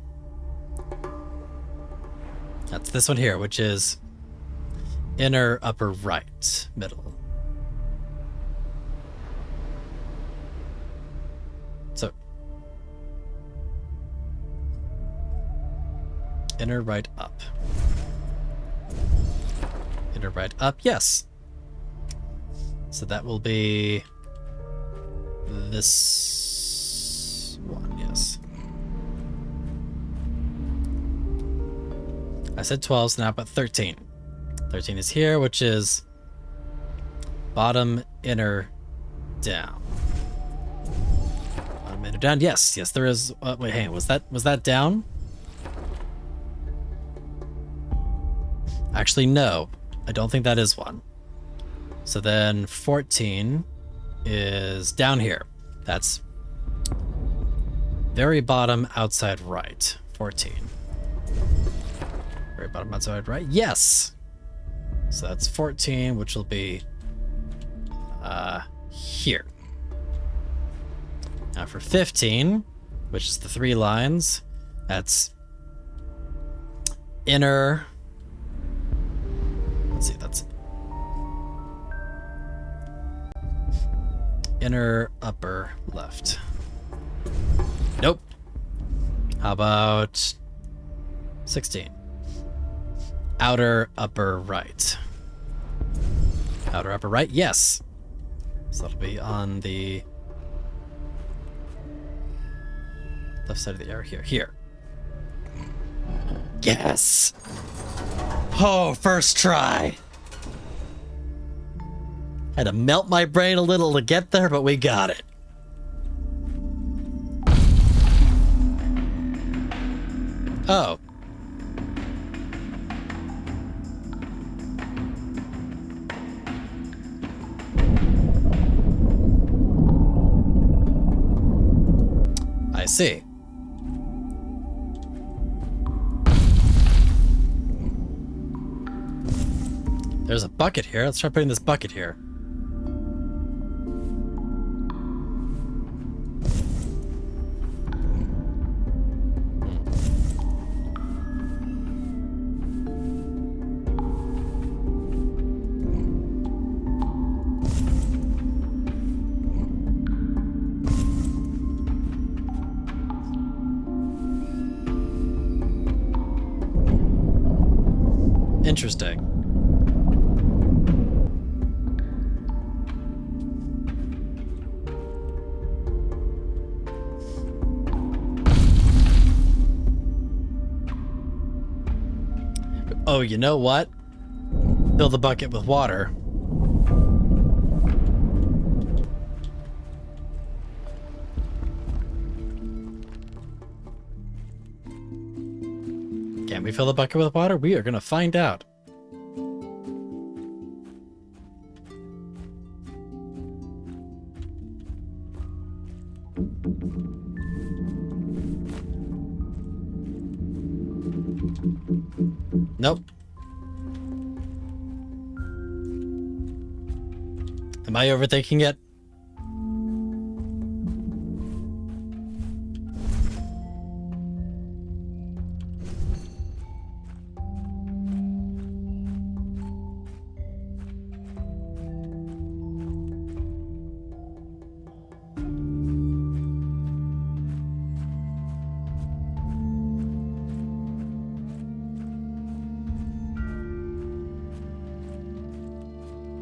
That's this one here, which is inner upper right middle. So Inner right up. Inner right up, yes. So that will be this one, yes. I said 12, so now I've got 13. 13 is here, which is bottom, inner, down. Bottom, inner, down. Yes, yes, there is. Wait, hang on. Was that down? Actually, no. I don't think that is one. So then 14 is down here. That's very bottom, outside right. 14. Very bottom, outside right. Yes! So that's 14, which will be here. Now for 15, which is the 3 lines, that's inner. Let's see, that's inner upper left. Nope. How about 16? Outer upper right. Outer upper right, yes. So that'll be on the left side of the arrow here. Here. Yes! Oh, first try. Had to melt my brain a little to get there, but we got it. Oh. I see. There's a bucket here. Let's try putting this bucket here. Interesting. Oh, you know what? Fill the bucket with water. Can we fill the bucket with water? We are gonna find out. Nope. Am I overthinking it?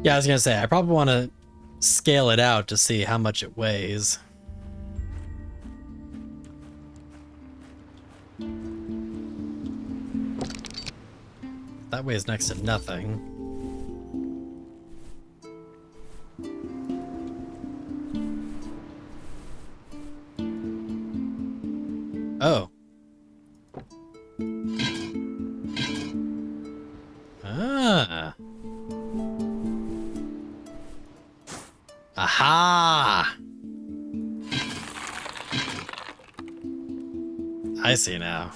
Yeah, I was gonna say, I probably want to scale it out to see how much it weighs. That weighs next to nothing. Oh. Ah. Aha! I see now.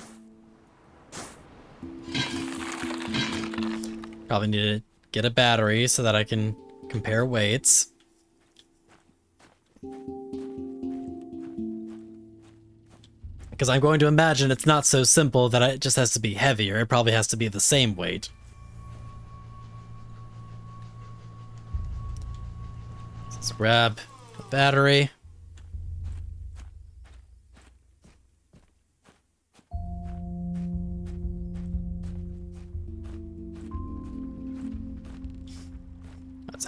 Probably need to get a battery so that I can compare weights. Because I'm going to imagine it's not so simple that it just has to be heavier. It probably has to be the same weight. Let's grab the battery.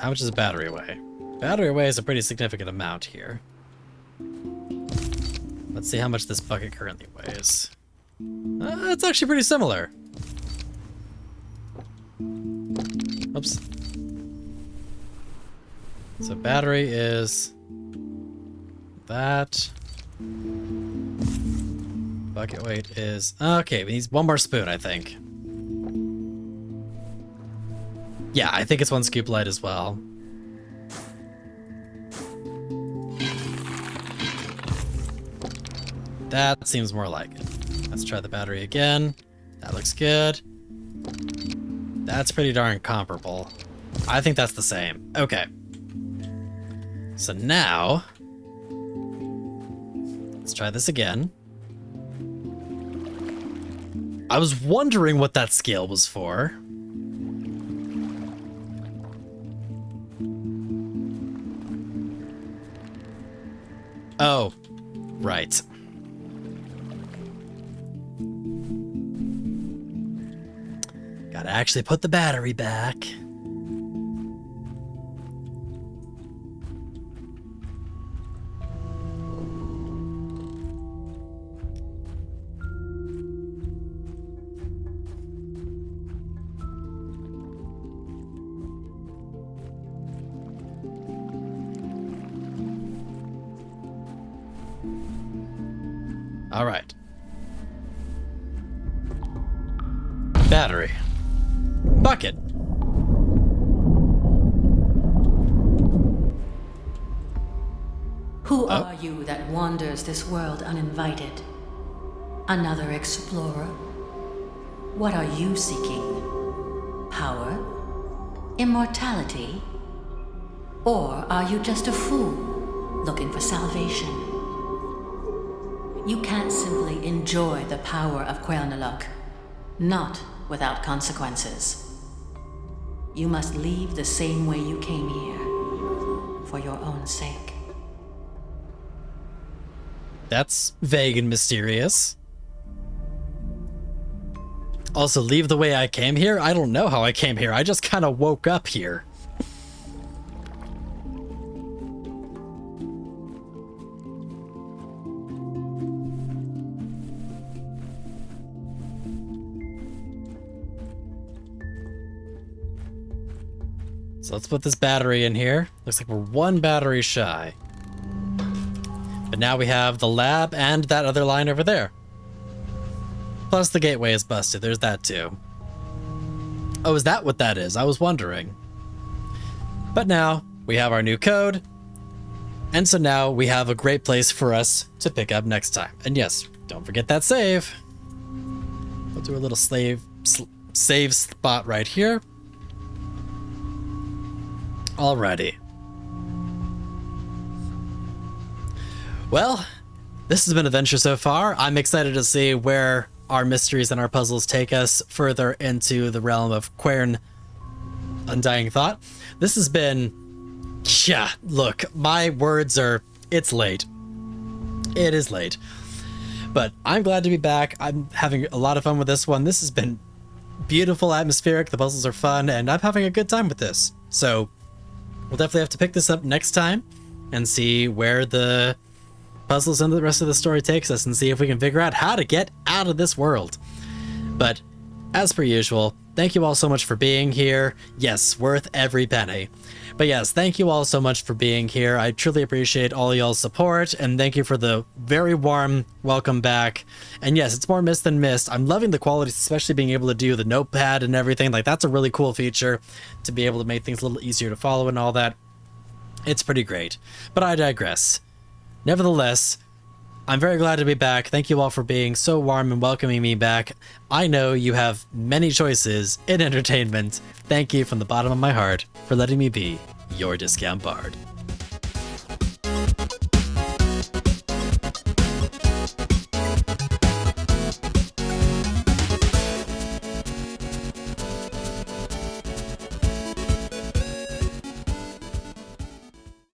how much does a battery weigh? Battery weighs a pretty significant amount here. Let's see how much this bucket currently weighs. It's actually pretty similar. Oops. So battery is that. Bucket weight is... Okay, we need one more spoon, I think. Yeah, I think it's 1 scoop light as well. That seems more like it. Let's try the battery again. That looks good. That's pretty darn comparable. I think that's the same. Okay. So now... let's try this again. I was wondering what that scale was for. Oh, right. Gotta actually put the battery back. All right. Battery. Bucket. Who are you that wanders this world uninvited? Another explorer? What are you seeking? Power? Immortality? Or are you just a fool looking for salvation? You can't simply enjoy the power of Quern, not without consequences. You must leave the same way you came here, for your own sake. That's vague and mysterious. Also, leave the way I came here? I don't know how I came here. I just kind of woke up here. So let's put this battery in here. Looks like we're 1 battery shy. But now we have the lab and that other line over there. Plus the gateway is busted. There's that too. Oh, is that what that is? I was wondering. But now we have our new code. And so now we have a great place for us to pick up next time. And yes, don't forget that save. We'll do a little save spot right here. Alrighty. Well, this has been an adventure so far. I'm excited to see where our mysteries and our puzzles take us further into the realm of Quern Undying Thought. This has been... yeah, look, my words are... it's late. It is late. But I'm glad to be back. I'm having a lot of fun with this one. This has been beautiful, atmospheric. The puzzles are fun, and I'm having a good time with this. So... we'll definitely have to pick this up next time and see where the puzzles and the rest of the story takes us and see if we can figure out how to get out of this world. But as per usual, thank you all so much for being here. Yes, worth every penny. But yes, thank you all so much for being here. I truly appreciate all y'all's support, and thank you for the very warm welcome back. And yes, it's more Myst than Myst. I'm loving the quality, especially being able to do the notepad and everything. Like, that's a really cool feature to be able to make things a little easier to follow and all that. It's pretty great. But I digress. Nevertheless, I'm very glad to be back. Thank you all for being so warm and welcoming me back. I know you have many choices in entertainment. Thank you from the bottom of my heart for letting me be your discount bard.